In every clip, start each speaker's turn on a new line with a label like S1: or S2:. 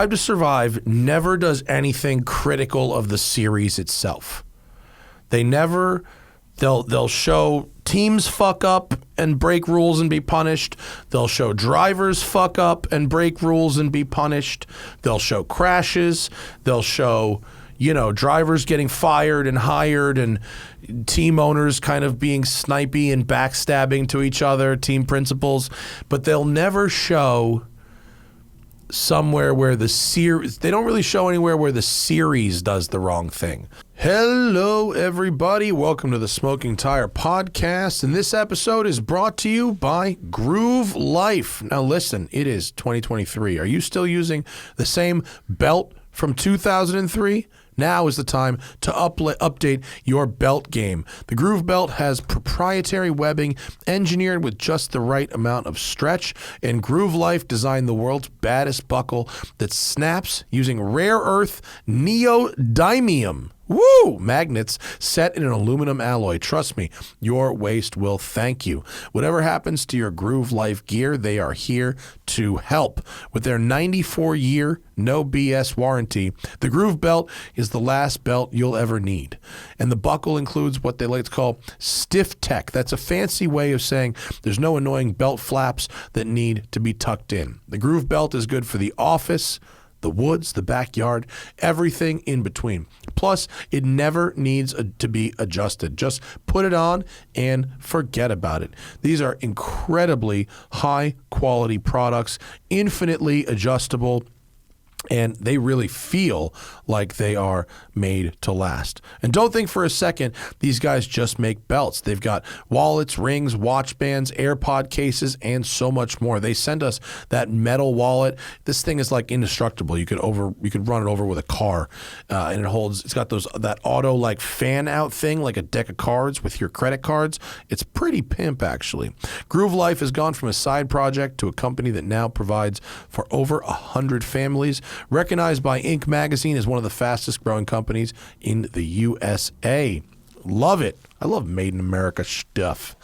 S1: Drive to Survive never does anything critical of the series itself. They'll show teams fuck up and break rules and be punished. They'll show drivers fuck up and break rules and be punished. They'll show crashes. They'll show, drivers getting fired and hired and team owners kind of being snipey and backstabbing to each other, team principals. But they'll never show somewhere where they don't really show anywhere where the series does the wrong thing. Hello, everybody. Welcome to the Smoking Tire Podcast. And this episode is brought to you by Groove Life. Now, listen, it is 2023. Are you still using the same belt from 2003? Now is the time to update your belt game. The Groove Belt has proprietary webbing engineered with just the right amount of stretch, and Groove Life designed the world's baddest buckle that snaps using rare earth neodymium. Woo! Magnets set in an aluminum alloy. Trust me, your waist will thank you. Whatever happens to your Groove Life gear, they are here to help. With their 94-year, no BS warranty, the Groove Belt is the last belt you'll ever need. And the buckle includes what they like to call stiff tech. That's a fancy way of saying there's no annoying belt flaps that need to be tucked in. The Groove Belt is good for the office, the woods, the backyard, everything in between. Plus, it never needs to be adjusted. Just put it on and forget about it. These are incredibly high quality products, infinitely adjustable, and they really feel like they are made to last. And don't think for a second these guys just make belts. They've got wallets, rings, watch bands, AirPod cases, and so much more. They send us that metal wallet. This thing is like indestructible. You could run it over with a car, and it's got that auto like fan out thing, like a deck of cards with your credit cards. It's pretty pimp, actually. Groove Life has gone from a side project to a company that now provides for over 100 families. Recognized by Inc. magazine as one of the fastest growing companies in the USA. Love it. I love made in America stuff.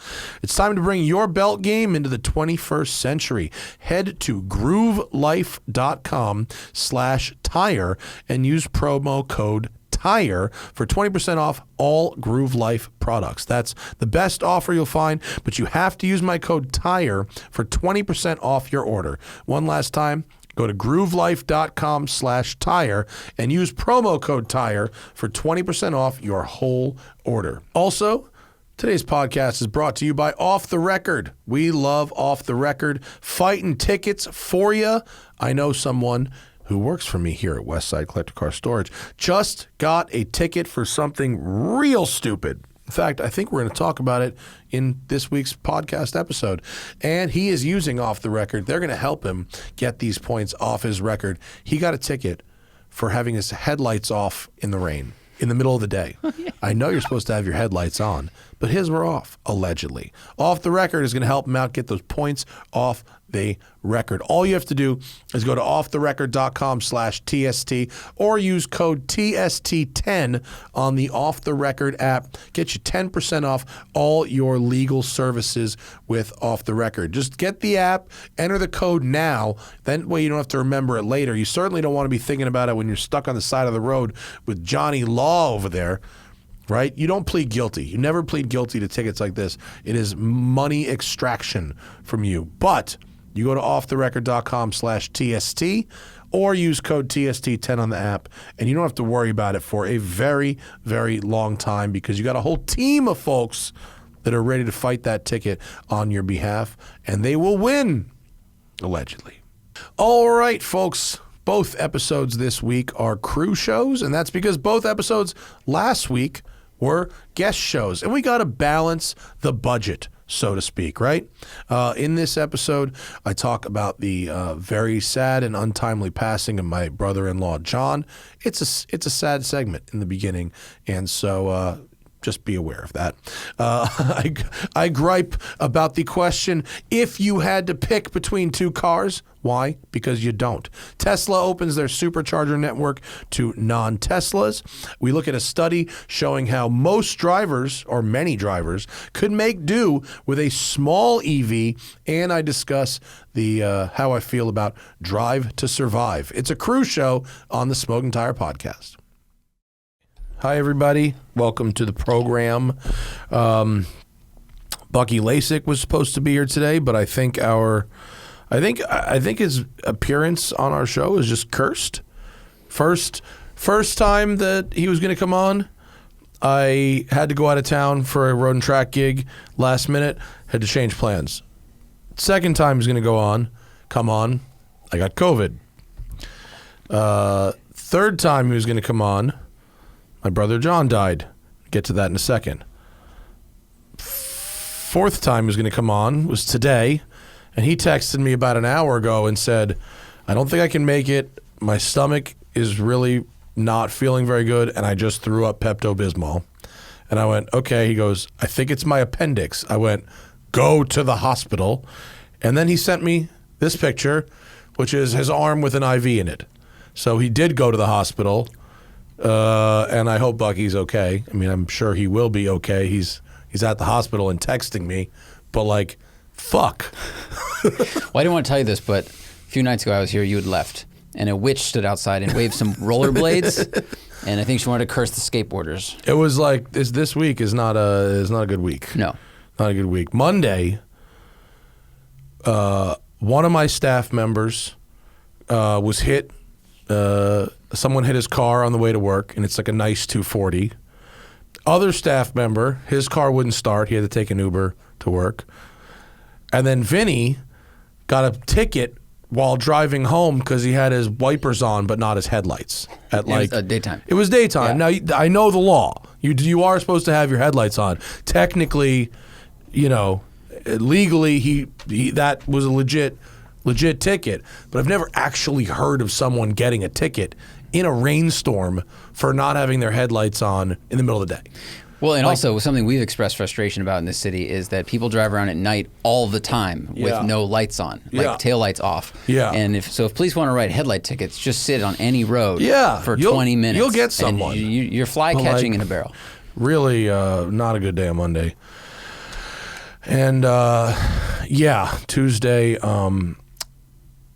S1: It's time to bring your belt game into the 21st century. Head to groovelife.com/tire and use promo code TIRE for 20% off all Groove Life products. That's the best offer you'll find, but you have to use my code TIRE for 20% off your order. One last time. Go to groovelife.com/tire and use promo code TIRE for 20% off your whole order. Also, today's podcast is brought to you by Off the Record. We love Off the Record, fighting tickets for you. I know someone who works for me here at Westside Collector Car Storage just got a ticket for something real stupid. In fact, I think we're going to talk about it in this week's podcast episode. And he is using Off the Record. They're going to help him get these points off his record. He got a ticket for having his headlights off in the rain in the middle of the day. Yeah. I know you're supposed to have your headlights on, but his were off, allegedly. Off the Record is going to help him out get those points off the record. All you have to do is go to offtherecord.com/TST or use code TST10 on the Off the Record app. Get you 10% off all your legal services with Off the Record. Just get the app, enter the code now, then way you don't have to remember it later. You certainly don't want to be thinking about it when you're stuck on the side of the road with Johnny Law over there. Right? You don't plead guilty. You never plead guilty to tickets like this. It is money extraction from you. But you go to offtherecord.com/TST or use code TST10 on the app, and you don't have to worry about it for a very, very long time because you got a whole team of folks that are ready to fight that ticket on your behalf, and they will win, allegedly. All right, folks. Both episodes this week are crew shows, and that's because both episodes last week were guest shows, and we got to balance the budget, so to speak, right? In this episode, I talk about the very sad and untimely passing of my brother-in-law, John. It's a sad segment in the beginning, and so Just be aware of that. I gripe about the question, if you had to pick between two cars, why? Because you don't. Tesla opens their supercharger network to non-Teslas. We look at a study showing how most drivers, or many drivers, could make do with a small EV, and I discuss the how I feel about Drive to Survive. It's a cruise show on the Smoking Tire Podcast. Hi, everybody. Welcome to the program. Bucky Lasek was supposed to be here today, but I think his appearance on our show is just cursed. First time that he was going to come on, I had to go out of town for a road and track gig last minute, had to change plans. Second time he's going to come on, I got COVID. Third time he was going to come on, my brother John died. Get to that in a second. Fourth time he was going to come on was today, and he texted me about an hour ago and said, I don't think I can make it. My stomach is really not feeling very good, and I just threw up Pepto-Bismol. And I went, okay. He goes, I think it's my appendix. I went, go to the hospital. And then he sent me this picture, which is his arm with an IV in it. So he did go to the hospital. And I hope Bucky's okay. I mean, I'm sure he will be okay. He's at the hospital and texting me, but like, fuck.
S2: Well, I didn't want to tell you this, but a few nights ago I was here, you had left, and a witch stood outside and waved some rollerblades, and I think she wanted to curse the skateboarders.
S1: It was like, this week is not a good week.
S2: No.
S1: Not a good week. Monday, one of my staff members was hit. Someone hit his car on the way to work, and it's like a nice 240. Other staff member, his car wouldn't start. He had to take an Uber to work. And then Vinny got a ticket while driving home because he had his wipers on but not his headlights. At like
S2: daytime.
S1: It was daytime.
S2: Yeah.
S1: Now, I know the law. You are supposed to have your headlights on. Technically, legally, he that was a legit ticket, but I've never actually heard of someone getting a ticket in a rainstorm for not having their headlights on in the middle of the day.
S2: Well, and also something we've expressed frustration about in this city is that people drive around at night all the time with no lights on, like tail lights off.
S1: Yeah.
S2: And if police want to write headlight tickets, just sit on any road for 20 minutes.
S1: You'll get someone.
S2: You're fly catching in a barrel. Really
S1: not a good day on Monday. And Tuesday,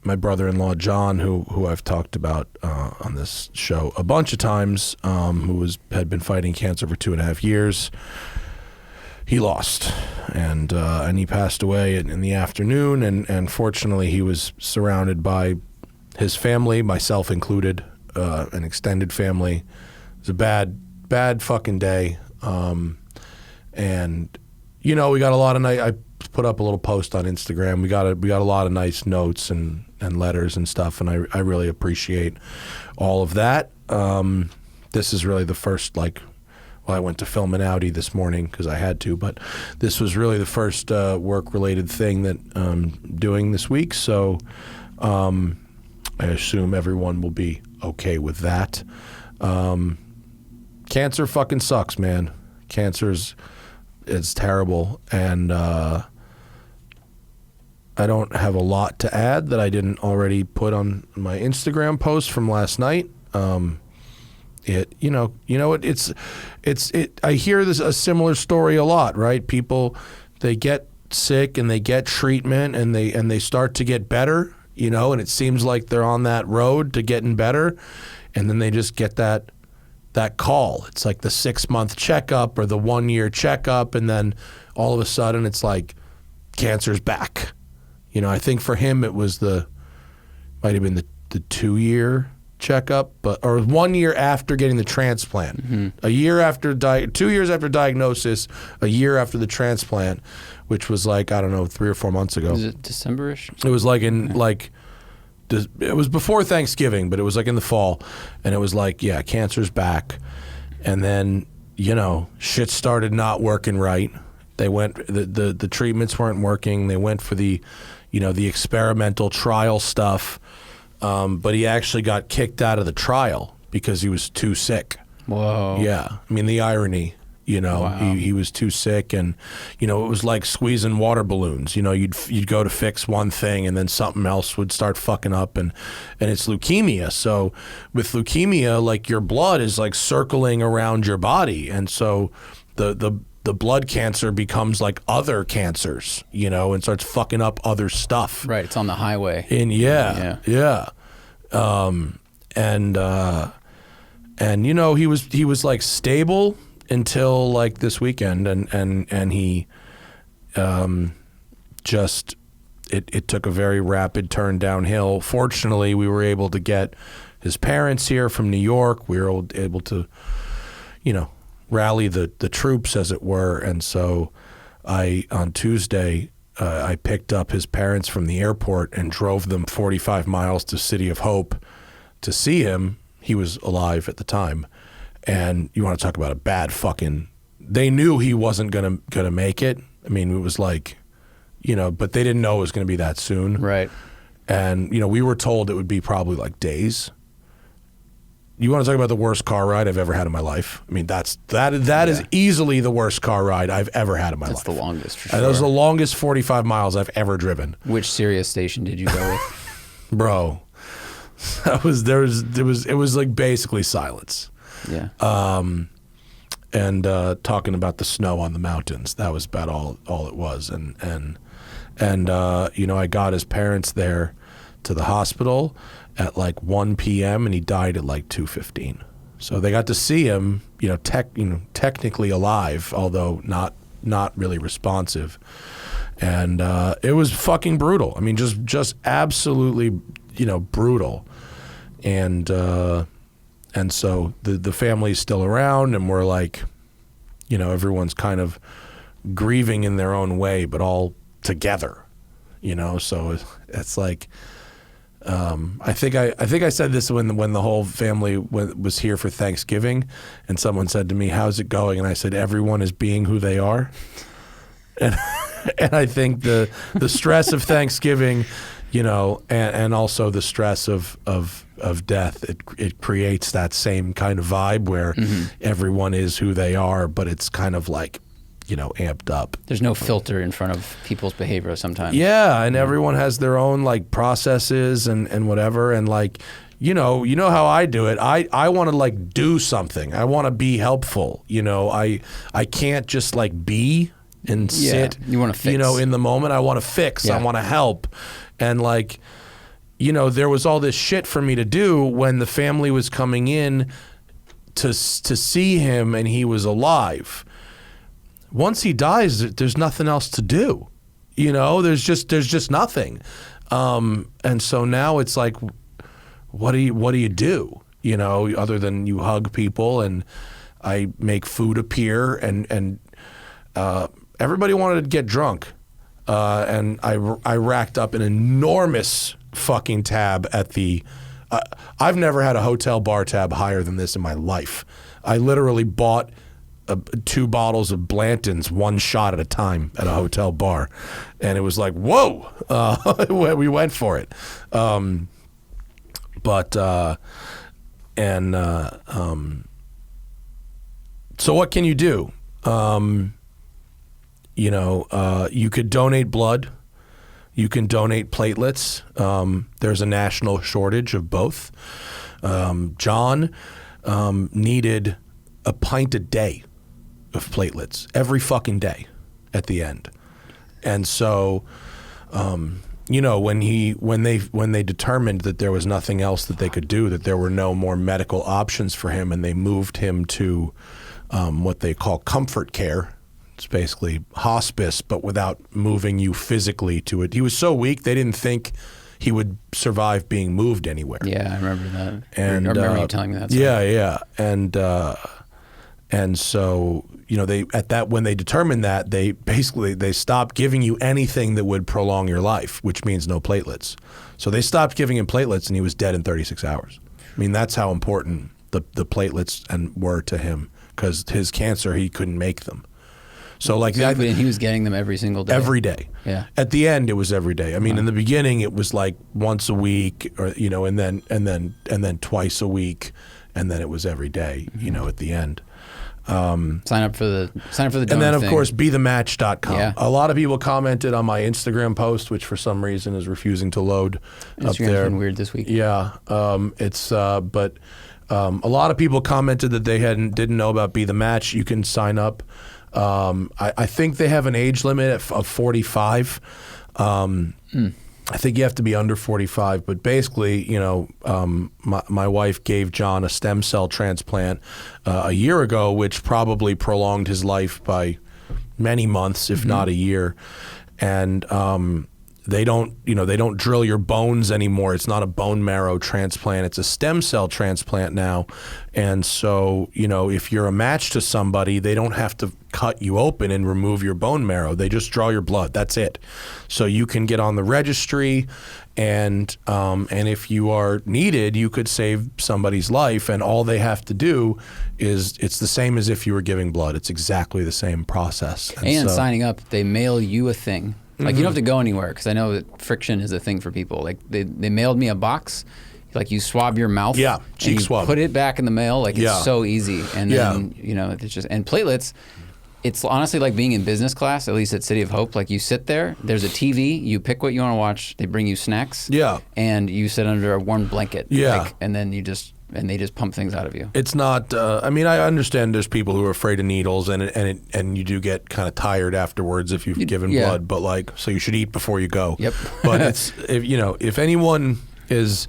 S1: my brother-in-law John, who I've talked about on this show a bunch of times, who had been fighting cancer for 2.5 years, he lost, and he passed away in the afternoon. And fortunately, he was surrounded by his family, myself included, an extended family. It was a bad fucking day, and we got a lot of I put up a little post on Instagram. We got a lot of nice notes and letters and stuff, and I really appreciate all of that. This is really the first, I went to film an Audi this morning because I had to, but this was really the first work-related thing that I'm doing this week, so I assume everyone will be okay with that. Cancer fucking sucks, man. It's terrible, and I don't have a lot to add that I didn't already put on my Instagram post from last night. I hear a similar story a lot, right? People, they get sick and they get treatment and they start to get better, and it seems like they're on that road to getting better, and then they just get that call. It's like the 6-month checkup or the 1-year checkup, and then all of a sudden it's like cancer's back. I think for him it was might have been the 2-year checkup, or 1 year after getting the transplant, a year after 2 years after diagnosis, a year after the transplant, which was 3 or 4 months ago.
S2: Was it December-ish?
S1: It was it was before Thanksgiving, but it was in the fall, and it was cancer's back, and then shit started not working right. They went the treatments weren't working. They went for the experimental trial stuff, but he actually got kicked out of the trial because he was too sick.
S2: Whoa.
S1: Yeah, I mean the irony. You know,
S2: Wow.
S1: he was too sick, and you know, it was like squeezing water balloons. You know, you'd go to fix one thing, and then something else would start fucking up, and it's leukemia. So with leukemia, like your blood is like circling around your body, and so the blood cancer becomes like other cancers, you know, and starts fucking up other stuff.
S2: Right, it's on the highway.
S1: And yeah. And you know, he was like stable until like this weekend, and he just it took a very rapid turn downhill. Fortunately, we were able to get his parents here from New York. We were able to, you know, rally the troops, as it were. And so on Tuesday, I picked up his parents from the airport and drove them 45 miles to City of Hope to see him. He was alive at the time. And you want to talk about a bad fucking... They knew he wasn't gonna make it. I mean, it was like, you know, but they didn't know it was going to be that soon.
S2: Right.
S1: And, you know, we were told it would be probably like days. You want to talk about the worst car ride I've ever had in my life? I mean, that is easily the worst car ride I've ever had in my life.
S2: That's the longest, for sure.
S1: That was the longest 45 miles I've ever driven.
S2: Which Sirius station did you go with?
S1: Bro, it was like basically silence.
S2: Yeah.
S1: And talking about the snow on the mountains. That was about all it was. And you know, I got his parents there to the hospital at like 1 p.m. and he died at like 2:15. So they got to see him, you know, technically alive, although not really responsive. And it was fucking brutal. I mean, just absolutely, you know, brutal. And so the family's still around, and we're like, you know, everyone's kind of grieving in their own way, but all together, you know. So it's like, I think I said this when the whole family was here for Thanksgiving, and someone said to me, "How's it going?" And I said, "Everyone is being who they are." And I think the stress of Thanksgiving, you know, and also the stress of death, it creates that same kind of vibe where everyone is who they are, but it's kind of like, you know, amped up.
S2: There's no filter in front of people's behavior sometimes.
S1: Yeah, and everyone has their own like processes and whatever, and like, you know how I do it. I want to like do something. I want to be helpful. You know, I can't just like be and sit.
S2: You want to fix.
S1: You know, in the moment, I want to fix.
S2: Yeah.
S1: I want to help, and like, you know, there was all this shit for me to do when the family was coming in to see him and he was alive. Once he dies, there's nothing else to do. You know, there's just nothing. And so now it's like, what do you do? You know, other than you hug people, and I make food appear, and everybody wanted to get drunk. And I racked up an enormous fucking tab at the... I've never had a hotel bar tab higher than this in my life. I literally bought 2 bottles of Blanton's one shot at a time at a hotel bar. And it was like, whoa! We went for it. So what can you do? You know, you could donate blood. You can donate platelets. There's a national shortage of both. John needed a pint a day of platelets every fucking day at the end. And so, you know, when they determined that there was nothing else that they could do, that there were no more medical options for him, and they moved him to what they call comfort care. It's basically hospice, but without moving you physically to it. He was so weak, they didn't think he would survive being moved anywhere.
S2: Yeah, I remember that.
S1: And
S2: I remember you telling me that. So.
S1: Yeah. And so, you know, when they determined that, they stopped giving you anything that would prolong your life, which means no platelets. So they stopped giving him platelets, and he was dead in 36 hours. I mean, that's how important the platelets were to him, because his cancer, he couldn't make them. So like that,
S2: and he was getting them every single day.
S1: Every day.
S2: Yeah.
S1: At the end, it was every day. I mean, in the beginning, it was like once a week, or you know, and then twice a week, and then it was every day. You know, at the end.
S2: Sign up for the donor
S1: And then, of
S2: thing.
S1: course, bethematch.com.
S2: Yeah.
S1: A lot of people commented on my Instagram post, which for some reason is refusing to load up
S2: Instagram's
S1: there.
S2: been weird this week.
S1: Yeah, but a lot of people commented that they didn't know about Be the Match. You can sign up. I think they have an age limit of 45. I think you have to be under 45, but basically, my wife gave John a stem cell transplant a year ago, which probably prolonged his life by many months, if not a year. And they don't drill your bones anymore. It's not a bone marrow transplant. It's a stem cell transplant now. And so, if you're a match to somebody, they don't have to cut you open and remove your bone marrow. They just draw your blood. That's it. So you can get on the registry, and if you are needed, you could save somebody's life. And all they have to do is, it's the same as if you were giving blood. It's exactly the same process.
S2: And
S1: so,
S2: signing up, they mail you a thing. Like, you don't have to go anywhere, because I know that friction is a thing for people. Like, they mailed me a box. Like, you swab your mouth.
S1: Yeah, cheek
S2: and you
S1: swab.
S2: put it back in the mail. Like,
S1: Yeah.
S2: it's so easy. And then, it's just, and platelets, it's honestly like being in business class, at least at City of Hope. Like, you sit there, there's a TV, you pick what you want to watch, they bring you snacks.
S1: Yeah.
S2: And you sit under a warm blanket.
S1: Yeah.
S2: Like, and then they just pump things out of you.
S1: It's not. I understand there's people who are afraid of needles, and you do get kind of tired afterwards if you've given
S2: yeah.
S1: blood. But so you should eat before you go.
S2: Yep.
S1: But it's if anyone is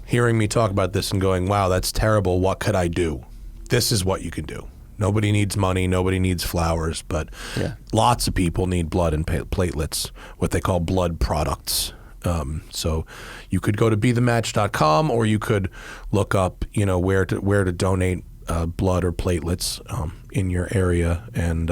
S1: hearing me talk about this and going, wow, that's terrible. What could I do? This is what you can do. Nobody needs money. Nobody needs flowers. But lots of people need blood and platelets, what they call blood products. So you could go to bethematch.com, or you could look up, where to donate blood or platelets in your area. And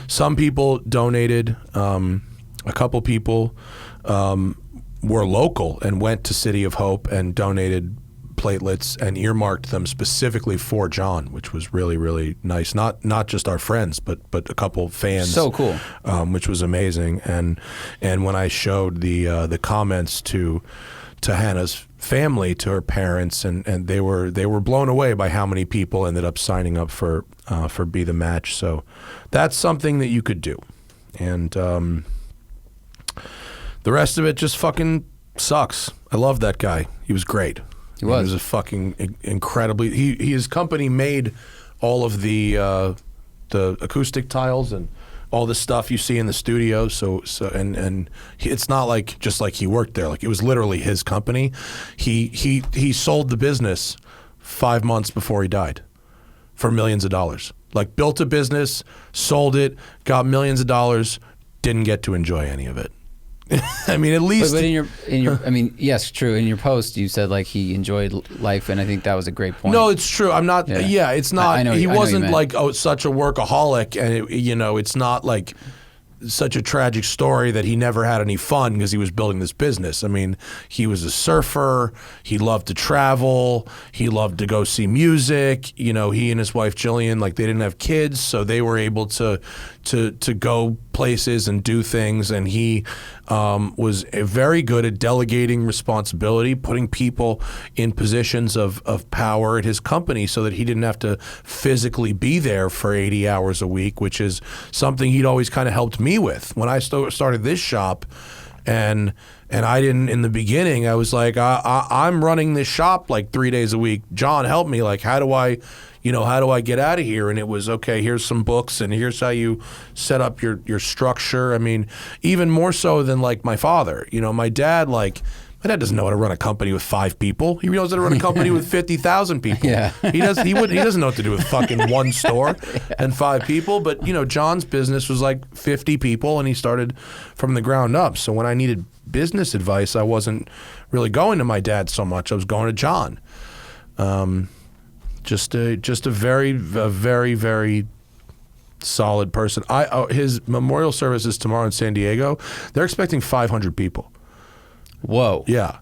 S1: some people donated. A couple people were local and went to City of Hope and donated platelets and earmarked them specifically for John, which was really, really nice. Not just our friends, but a couple fans.
S2: So cool.
S1: Which was amazing. And when I showed the comments to Hannah's family, to her parents, and they were blown away by how many people ended up signing up for Be the Match. So that's something that you could do. And the rest of it just fucking sucks. I love that guy. He was great. He was a fucking incredibly. His company made all of the acoustic tiles and all the stuff you see in the studio. So it's not like just like he worked there. Like, it was literally his company. He sold the business 5 months before he died for millions of dollars. Like, built a business, sold it, got millions of dollars, didn't get to enjoy any of it. I mean, at least.
S2: But in your, I mean, yes, true. In your post, you said like he enjoyed life, and I think that was a great point.
S1: No, it's true. I'm not. Yeah, it's not.
S2: I know,
S1: he
S2: I know
S1: wasn't
S2: you
S1: like such a workaholic, and it's not like such a tragic story that he never had any fun because he was building this business. I mean, he was a surfer. He loved to travel. He loved to go see music. He and his wife Jillian, like, they didn't have kids, so they were able to go places and do things. And he was very good at delegating responsibility, putting people in positions of power at his company so that he didn't have to physically be there for 80 hours a week, which is something he'd always kind of helped me with. When I started this shop, and I didn't, in the beginning, I was like, I'm running this shop like 3 days a week. John, help me. Like, how do I get out of here? And it was, okay, here's some books, and here's how you set up your structure. I mean, even more so than like my father. My dad, my dad doesn't know how to run a company with 5 people. He knows how to run a company with 50,000 people.
S2: Yeah.
S1: He doesn't know what to do with fucking one store and 5 people. But John's business was like 50 people, and he started from the ground up. So when I needed business advice, I wasn't really going to my dad so much. I was going to John. Just a very, very solid person. His memorial service is tomorrow in San Diego. They're expecting 500 people.
S2: Whoa.
S1: Yeah,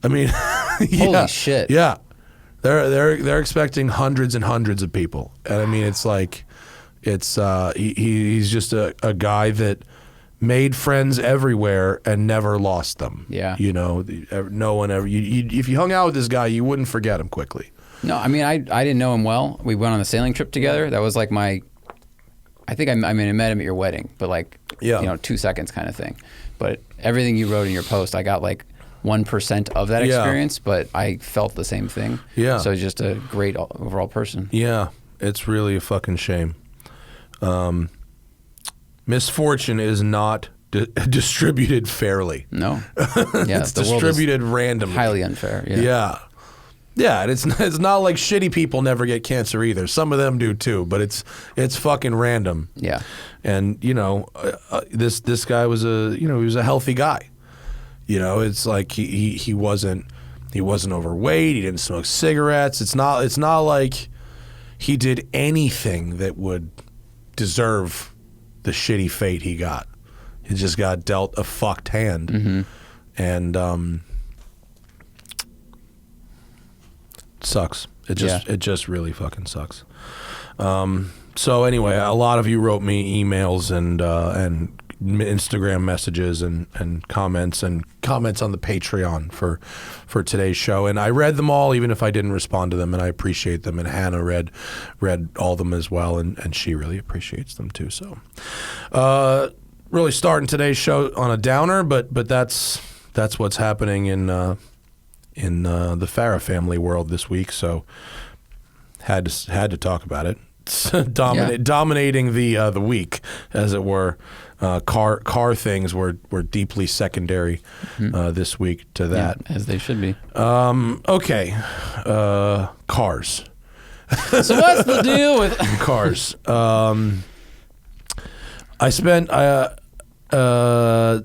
S1: I mean,
S2: Holy shit.
S1: Yeah, they're expecting hundreds and hundreds of people, and I mean, it's like, he's just a guy that made friends everywhere and never lost them.
S2: Yeah.
S1: No one ever. If you hung out with this guy, you wouldn't forget him quickly.
S2: No, I mean, I didn't know him well. We went on a sailing trip together. That was like I think I met him at your wedding, but like, 2 seconds kind of thing. But everything you wrote in your post, I got like 1% of that experience, but I felt the same thing. Yeah. So he's just a great overall person.
S1: Yeah. It's really a fucking shame. Misfortune is not distributed fairly.
S2: No.
S1: Yeah, it's distributed randomly.
S2: Highly unfair.
S1: Yeah, and it's not like shitty people never get cancer either. Some of them do too, but it's fucking random.
S2: Yeah.
S1: And this guy was he was a healthy guy. It's like he wasn't overweight. He didn't smoke cigarettes. It's not like he did anything that would deserve the shitty fate he got. He just got dealt a fucked hand. Mm-hmm. And sucks. It just really fucking sucks. So anyway, a lot of you wrote me emails and Instagram messages and comments on the Patreon for today's show, and I read them all, even if I didn't respond to them, and I appreciate them. And Hannah read all of them as well, and she really appreciates them too. So, really starting today's show on a downer, but that's what's happening in the Farah family world this week. So had to talk about it. It's dominating the week, as it were. Car things were deeply secondary this week to that,
S2: as they should be.
S1: Okay, cars.
S2: So what's the deal with
S1: cars? I spent.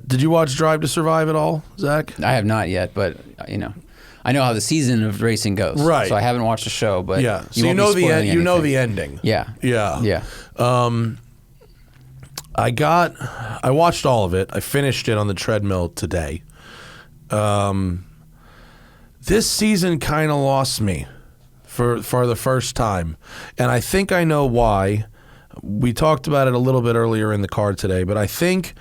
S1: Did you watch Drive to Survive at all, Zach?
S2: I have not yet, but I know how the season of racing goes.
S1: Right.
S2: So I haven't watched the show, but
S1: yeah. So you know the end. You know the ending.
S2: Yeah.
S1: Yeah. I watched all of it. I finished it on the treadmill today. This season kind of lost me for the first time, and I think I know why. We talked about it a little bit earlier in the car today, but I think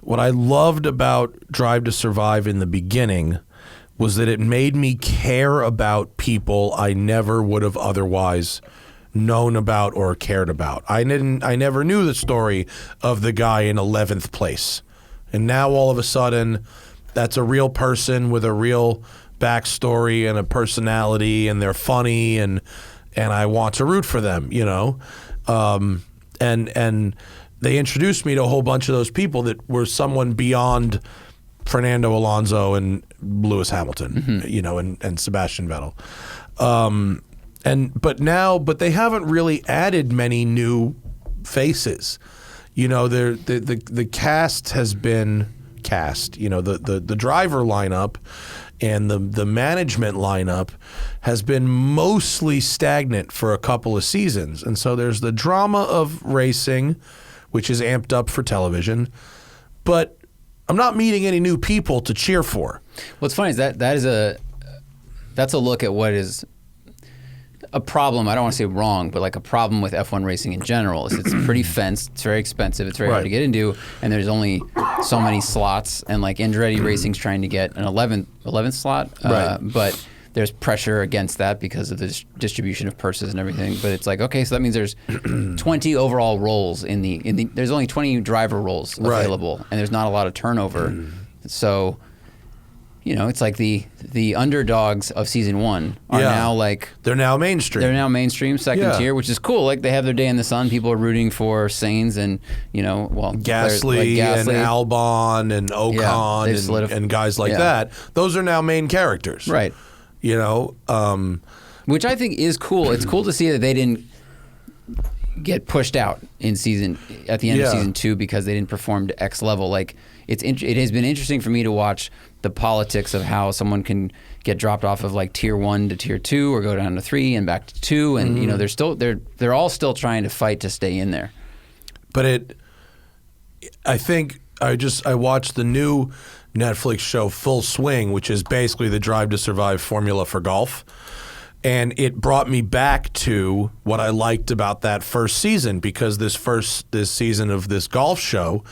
S1: what I loved about Drive to Survive in the beginning was that it made me care about people I never would have otherwise known about or cared about. I never knew the story of the guy in 11th place. And now all of a sudden, that's a real person with a real backstory and a personality, and they're funny, and I want to root for them, And they introduced me to a whole bunch of those people that were someone beyond Fernando Alonso and Lewis Hamilton, and Sebastian Vettel. But they haven't really added many new faces. The cast has been cast. The driver lineup and the management lineup has been mostly stagnant for a couple of seasons. And so there's the drama of racing, which is amped up for television, but I'm not meeting any new people to cheer for.
S2: What's funny is that's a look at what is a problem. I don't want to say wrong, but like a problem with F1 racing in general is it's pretty fenced. It's very expensive. It's very hard to get into, and there's only so many slots. And like Andretti Racing's trying to get an 11th slot, but there's pressure against that because of the distribution of purses and everything. But it's like, okay, so that means there's 20 overall roles in the there's only 20 driver roles available, and there's not a lot of turnover. So, it's like the underdogs of season one are now like
S1: they're now mainstream.
S2: They're now mainstream, second tier, which is cool. Like they have their day in the sun. People are rooting for Sainz and
S1: Gasly and Albon and Ocon and guys like that. Those are now main characters,
S2: right? Which I think is cool. It's cool to see that they didn't get pushed out at the end of season 2 because they didn't perform to X level. Like it has been interesting for me to watch the politics of how someone can get dropped off of like tier 1 to tier 2 or go down to 3 and back to 2, and they're all still trying to fight to stay in there.
S1: But I think I watched the new Netflix show Full Swing, which is basically the Drive to Survive formula for golf. And it brought me back to what I liked about that first season, because this season of this golf show,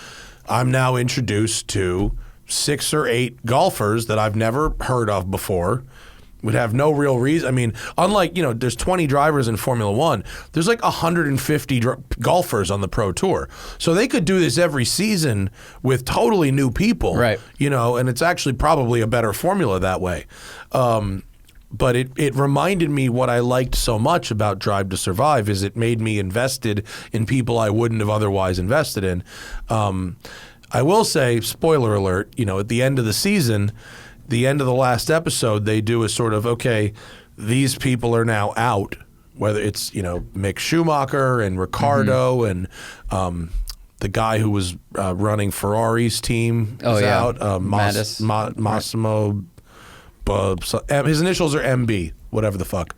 S1: I'm now introduced to 6 or 8 golfers that I've never heard of before would have no real reason. I mean, unlike, there's 20 drivers in Formula One, there's like 150 golfers on the Pro Tour. So they could do this every season with totally new people.
S2: Right.
S1: And it's actually probably a better formula that way. But it reminded me what I liked so much about Drive to Survive is it made me invested in people I wouldn't have otherwise invested in. I will say, spoiler alert, at the end of the season, the end of the last episode, they do a sort of, okay, these people are now out, whether it's, Mick Schumacher and Ricciardo and the guy who was running Ferrari's team is out. Massimo. His initials are MB, whatever the fuck.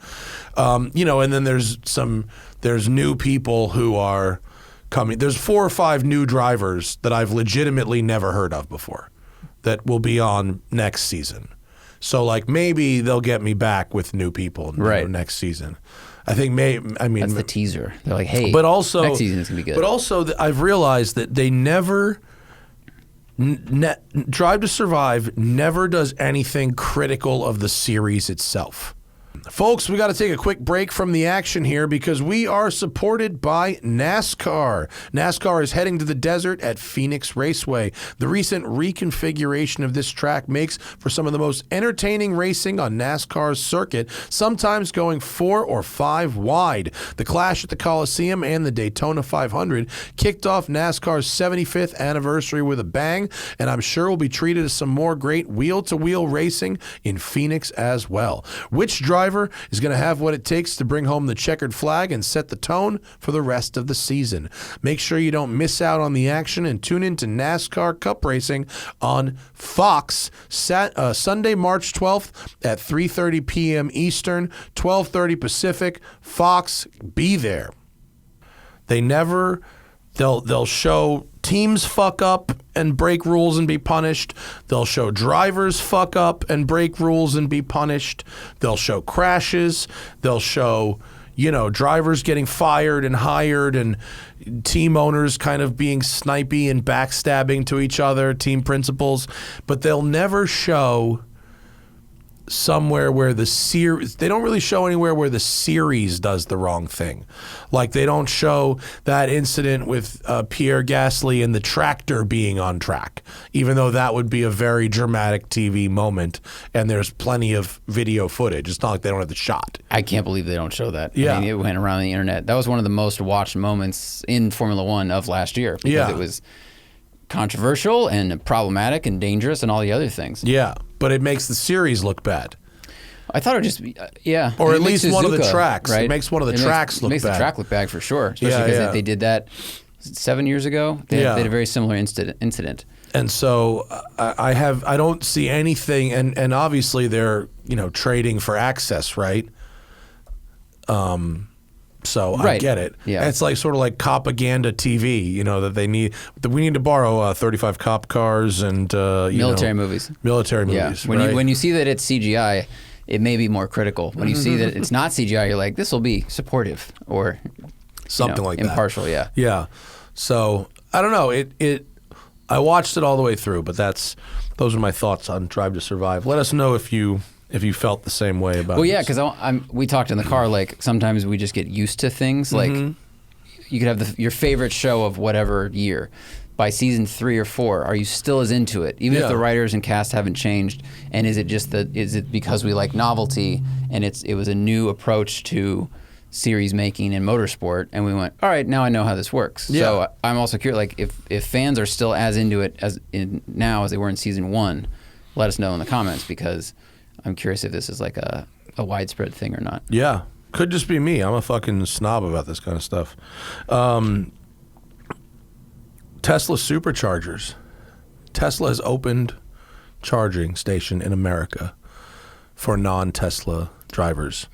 S1: And then there's new people who are coming. There's 4 or 5 new drivers that I've legitimately never heard of before that will be on next season. So like maybe they'll get me back with new people next season. I think
S2: that's the teaser. They're like, hey,
S1: but also
S2: next season is gonna be good.
S1: But also I've realized that they never. Drive to Survive never does anything critical of the series itself. Folks, we got to take a quick break from the action here because we are supported by NASCAR. NASCAR is heading to the desert at Phoenix Raceway. The recent reconfiguration of this track makes for some of the most entertaining racing on NASCAR's circuit, sometimes going 4 or 5 wide. The Clash at the Coliseum and the Daytona 500 kicked off NASCAR's 75th anniversary with a bang, and I'm sure we'll be treated to some more great wheel-to-wheel racing in Phoenix as well. Which driver is going to have what it takes to bring home the checkered flag and set the tone for the rest of the season? Make sure you don't miss out on the action and tune in to NASCAR Cup Racing on Fox Sunday, March 12th at 3:30 p.m. Eastern, 12:30 Pacific. Fox, be there. They'll show teams fuck up and break rules and be punished. They'll show drivers fuck up and break rules and be punished. They'll show crashes. They'll show, drivers getting fired and hired and team owners kind of being snipey and backstabbing to each other, team principals. But they'll never show somewhere where they don't really show anywhere where the series does the wrong thing. Like they don't show that incident with Pierre Gasly and the tractor being on track, even though that would be a very dramatic TV moment and there's plenty of video footage. It's not like they don't have the shot.
S2: I can't believe they don't show that.
S1: Yeah.
S2: I mean, it went around the internet. That was one of the most watched moments in Formula One of last year because it was controversial and problematic and dangerous and all the other things.
S1: Yeah, but it makes the series look bad.
S2: I thought it would just be,
S1: Or
S2: it
S1: at least
S2: makes
S1: one of the
S2: Suzuka,
S1: tracks.
S2: right?
S1: It makes one of the tracks look bad.
S2: It makes the track look bad for sure, especially because they did that 7 years ago. They had a very similar incident. And
S1: so I don't see anything, and obviously they're trading for access, right? So I get it.
S2: Yeah.
S1: It's like sort of like propaganda TV, that we need to borrow 35 cop cars and
S2: military movies.
S1: Military movies.
S2: Yeah. When you see that it's CGI, it may be more critical. When you see that it's not CGI, you're like, this will be supportive or
S1: something like that.
S2: Impartial, yeah.
S1: Yeah. So I don't know. I watched it all the way through, but those are my thoughts on Drive to Survive. Let us know if you felt the same way about it.
S2: Well, yeah, because we talked in the car, like sometimes we just get used to things. Like you could have your favorite show of whatever year. By season 3 or 4, are you still as into it, even if the writers and cast haven't changed? And is it because we like novelty and it was a new approach to series making and motorsport, and we went, all right, now I know how this works. Yeah. So I'm also curious, like if fans are still as into it now as they were in season 1, let us know in the comments because I'm curious if this is like a widespread thing or not.
S1: Yeah, could just be me. I'm a fucking snob about this kind of stuff. Tesla superchargers. Tesla has opened charging station in America for non-Tesla drivers.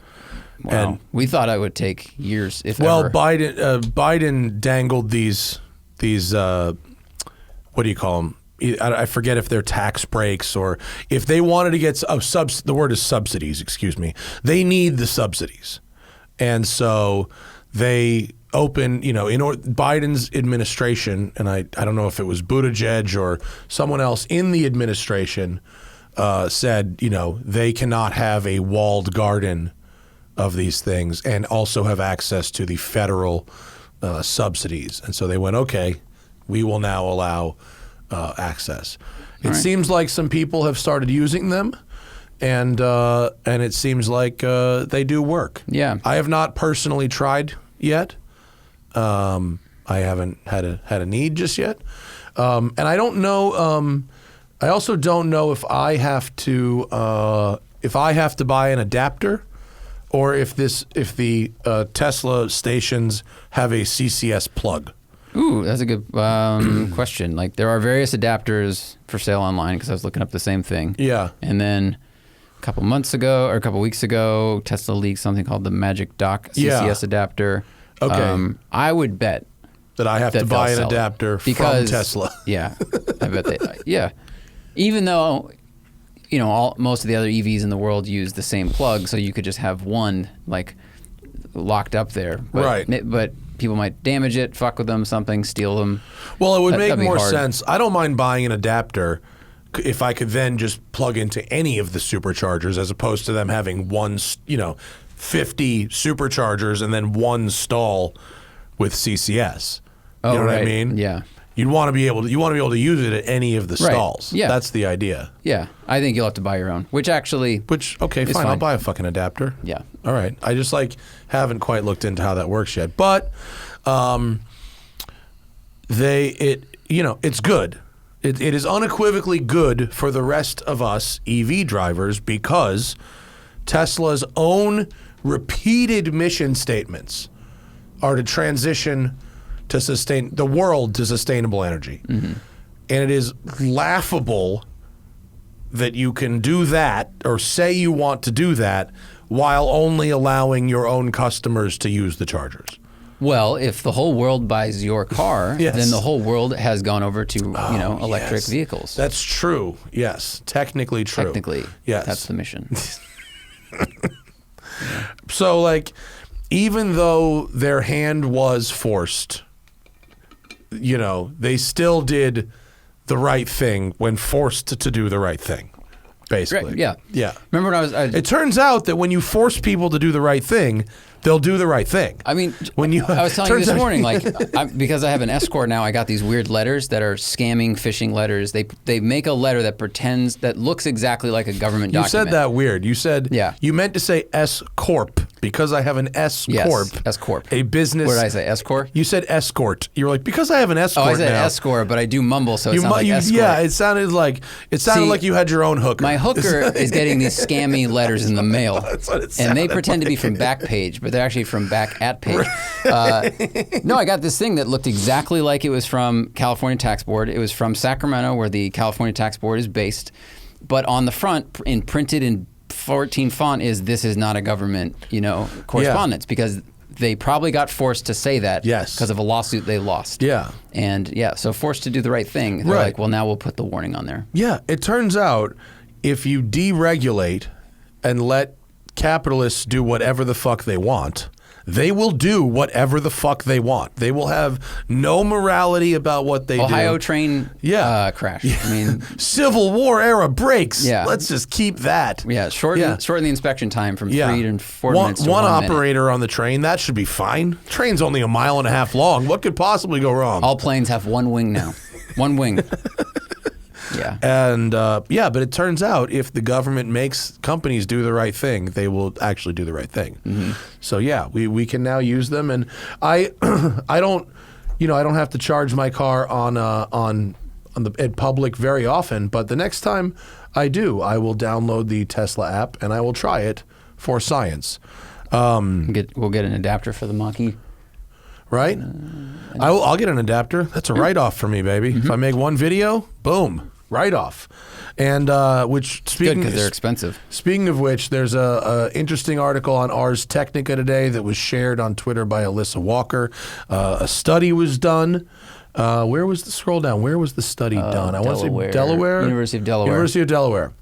S2: Wow.
S1: And
S2: we thought it would take years, if
S1: well,
S2: ever.
S1: Biden dangled these what do you call them? I forget if they're tax breaks or if they wanted to get the word is subsidies, excuse me. They need the subsidies. And so they open, Biden's administration, and I don't know if it was Buttigieg or someone else in the administration, said, they cannot have a walled garden of these things and also have access to the federal subsidies. And so they went, okay, we will now allow access. It seems like some people have started using them, and it seems like they do work.
S2: Yeah.
S1: I have not personally tried yet. I haven't had a need just yet. And I don't know. I also don't know if I have to buy an adapter, or if the Tesla stations have a CCS plug.
S2: Ooh, that's a good question. Like, there are various adapters for sale online, because I was looking up the same thing.
S1: Yeah.
S2: And then a couple weeks ago, Tesla leaked something called the Magic Dock CCS adapter.
S1: Okay.
S2: I would bet
S1: that I have to buy an adapter from Tesla.
S2: Yeah, I bet they. Yeah, even though most of the other EVs in the world use the same plug, so you could just have one like locked up there. But,
S1: right.
S2: But people might damage it, fuck with them, steal them.
S1: Well, it would make more sense. I don't mind buying an adapter if I could then just plug into any of the superchargers, as opposed to them having 50 superchargers and then one stall with CCS. You know what I mean?
S2: Yeah.
S1: You want to be able to use it at any of the stalls.
S2: Yeah.
S1: That's the idea.
S2: Yeah. I think you'll have to buy your own,
S1: okay, fine. I'll buy a fucking adapter.
S2: Yeah.
S1: All right. I just haven't quite looked into how that works yet. But it's good. It is unequivocally good for the rest of us EV drivers, because Tesla's own repeated mission statements are to transition to the world to sustainable energy. Mm-hmm. And it is laughable that you can do that, or say you want to do that, while only allowing your own customers to use the chargers.
S2: Well, if the whole world buys your car,
S1: yes.
S2: then the whole world has gone over to electric vehicles.
S1: That's true. Yes, technically true.
S2: Technically,
S1: yes,
S2: that's the mission.
S1: So, even though their hand was forced, they still did the right thing when forced to do the right thing, basically.
S2: Right, yeah.
S1: Yeah.
S2: Remember when
S1: it turns out that when you force people to do the right thing, they'll do the right thing.
S2: I mean, I was telling you this morning, because I have an Escort now, I got these weird letters that are scamming, phishing letters. They make a letter that looks exactly like a government document.
S1: You said that weird. You said,
S2: yeah.
S1: You meant to say S Corp, because I have an S Corp.
S2: Yes, S Corp.
S1: A business.
S2: What did I say, S Corp?
S1: You said Escort. You were like, because I have an Escort now.
S2: I said Escort, but I do mumble, so it sounds like Escort.
S1: Yeah, it sounded like you had your own hooker.
S2: My hooker is getting these scammy letters in the mail.
S1: That's what it
S2: and they
S1: sounded
S2: pretend
S1: like.
S2: to be from Backpage, but they're actually from Back at Page. No, I got this thing that looked exactly like it was from California Tax Board. It was from Sacramento, where the California Tax Board is based. But on the front, printed in 14 font, is "This is not a government, correspondence," because they probably got forced to say that because of a lawsuit they lost.
S1: Yeah.
S2: And so forced to do the right thing. They're like, well, now we'll put the warning on there.
S1: Yeah. It turns out if you deregulate and let capitalists do whatever the fuck they want, they will do whatever the fuck they want. They will have no morality about what they do.
S2: Ohio train crash.
S1: Yeah.
S2: I mean,
S1: Civil War era brakes.
S2: Yeah.
S1: Let's just keep that.
S2: Yeah. Shorten the inspection time from 3 to 4 minutes to
S1: one
S2: 1 minute.
S1: operator on the train, that should be fine. Train's only 1.5 miles long. What could possibly go wrong?
S2: All planes have one wing now. One wing. Yeah.
S1: And but it turns out if the government makes companies do the right thing, they will actually do the right thing. Mm-hmm. So we can now use them, and I don't have to charge my car in public very often, but the next time I do, I will download the Tesla app and I will try it for science.
S2: We'll get an adapter for the monkey.
S1: Right? I'll get an adapter. That's a write-off for me, baby. Mm-hmm. If I make one video, boom, write-off. And
S2: good because they're expensive.
S1: Speaking of which, there's a interesting article on Ars Technica today that was shared on Twitter by Alyssa Walker. A study was done. Where was the scroll down? Where was the study done? I want to say Delaware.
S2: University of Delaware.
S1: University of Delaware.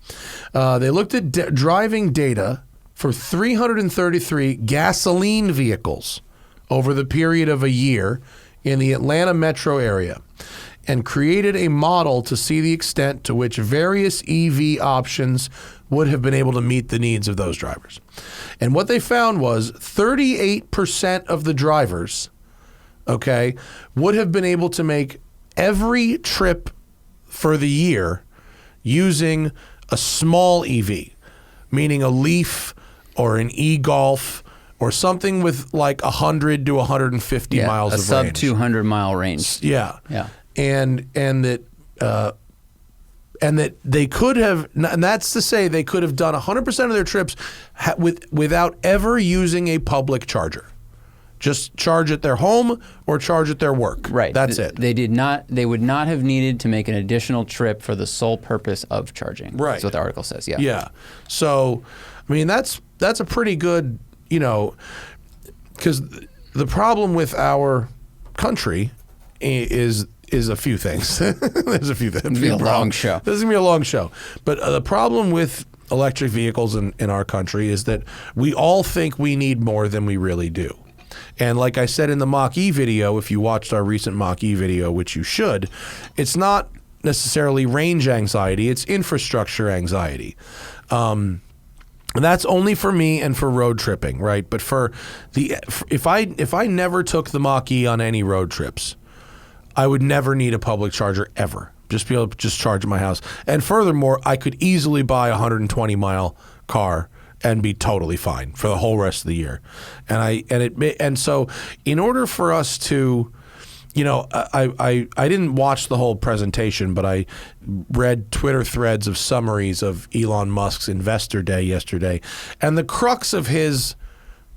S1: They looked at driving data for 333 gasoline vehicles over the period of a year in the Atlanta metro area. and created a model to see the extent to which various EV options would have been able to meet the needs of those drivers. And what they found was 38% of the drivers, okay, would have been able to make every trip for the year using a small EV, meaning a Leaf or an e-Golf or something with like 100 to 150 miles of range.
S2: A sub 200 mile range.
S1: Yeah.
S2: Yeah.
S1: And that they could have, and that's to say they could have done 100% of their trips without ever using a public charger. Just charge at their home or charge at their work.
S2: Right.
S1: That's it.
S2: They would not have needed to make an additional trip for the sole purpose of charging.
S1: Right.
S2: That's what the article says. Yeah.
S1: Yeah. So, I mean, that's a pretty good, because the problem with our country is a few things. There's a few things.
S2: It's going to be a long show.
S1: This is going to be a long show. But the problem with electric vehicles in our country is that we all think we need more than we really do. And like I said in the Mach-E video, if you watched our recent Mach-E video, which you should, it's not necessarily range anxiety, it's infrastructure anxiety. And that's only for me and for road tripping, right? But if I never took the Mach-E on any road trips, I would never need a public charger ever. Just be able to just charge at my house. And furthermore, I could easily buy a 120-mile car and be totally fine for the whole rest of the year. And so in order for us to, I didn't watch the whole presentation, but I read Twitter threads of summaries of Elon Musk's Investor Day yesterday. And the crux of his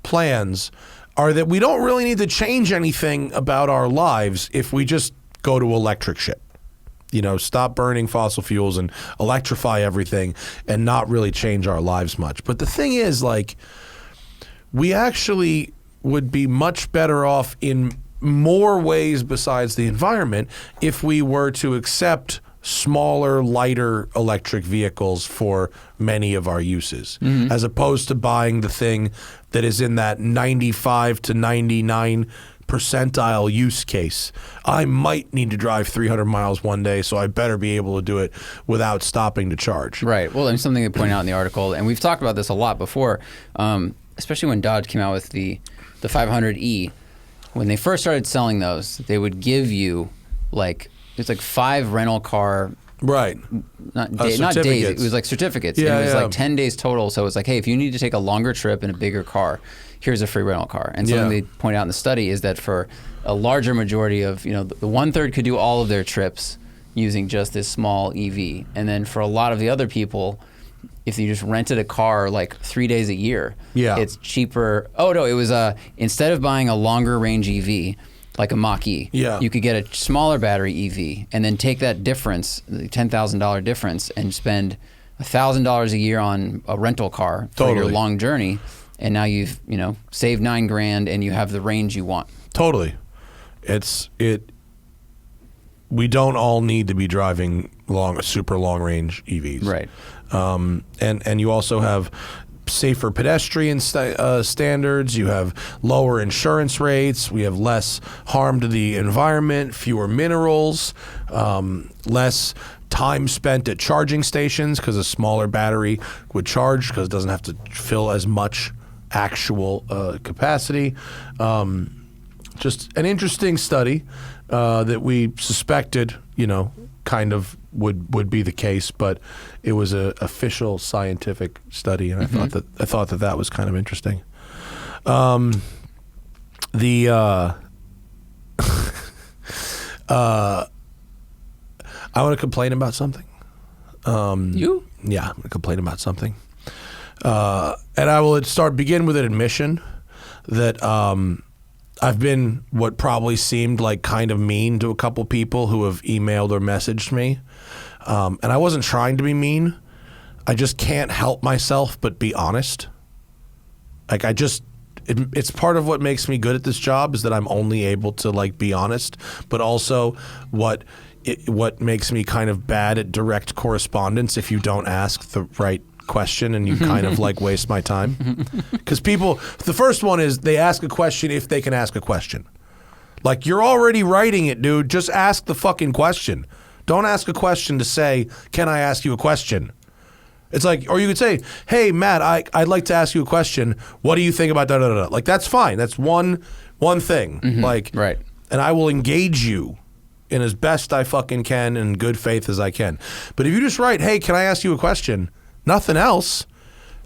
S1: plans are that we don't really need to change anything about our lives if we just go to electric shit. Stop burning fossil fuels and electrify everything and not really change our lives much. But the thing is, like, we actually would be much better off in more ways besides the environment if we were to accept smaller, lighter electric vehicles for many of our uses, as opposed to buying the thing that is in that 95 to 99 percentile use case. I might need to drive 300 miles one day, so I better be able to do it without stopping to charge.
S2: Right. Well, and something to point out in the article, and we've talked about this a lot before, especially when Dodge came out with the 500e. When they first started selling those, they would give you it's like 5 rental car.
S1: Right.
S2: Not days. It was like certificates.
S1: Yeah,
S2: it was like 10 days total. So it was like, hey, if you need to take a longer trip in a bigger car, here's a free rental car. And something they point out in the study is that for a larger majority of, the 1/3 could do all of their trips using just this small EV. And then for a lot of the other people, if you just rented a car like 3 days a year, it's cheaper. Oh, no, it was instead of buying a longer range EV, like a Mach-E, you could get a smaller battery EV and then take that difference, the $10,000 difference, and spend $1,000 a year on a rental car for your long journey. And now you've, saved $9,000 and you have the range you want.
S1: Totally. We don't all need to be driving super long range EVs.
S2: Right.
S1: And you also have safer pedestrian standards. You have lower insurance rates. We have less harm to the environment, fewer minerals, less time spent at charging stations because a smaller battery would charge because it doesn't have to fill as much actual capacity. Just an interesting study that we suspected, kind of would be the case, but it was an official scientific study, and I thought that was kind of interesting. I want to complain about something.
S2: You?
S1: Yeah, I'm going to complain about something. And I will begin with an admission that I've been what probably seemed like kind of mean to a couple people who have emailed or messaged me. And I wasn't trying to be mean. I just can't help myself but be honest. Like it's part of what makes me good at this job is that I'm only able to be honest, but also what makes me kind of bad at direct correspondence if you don't ask the right question and you kind of waste my time. Because the first one is they ask a question if they can ask a question. Like, you're already writing it, dude. Just ask the fucking question. Don't ask a question to say, can I ask you a question? It's like, or you could say, hey, Matt, I'd like to ask you a question. What do you think about da-da-da-da? Like, that's fine. That's one thing. Like,
S2: right.
S1: And I will engage you in as best I fucking can in good faith as I can. But if you just write, hey, can I ask you a question? Nothing else.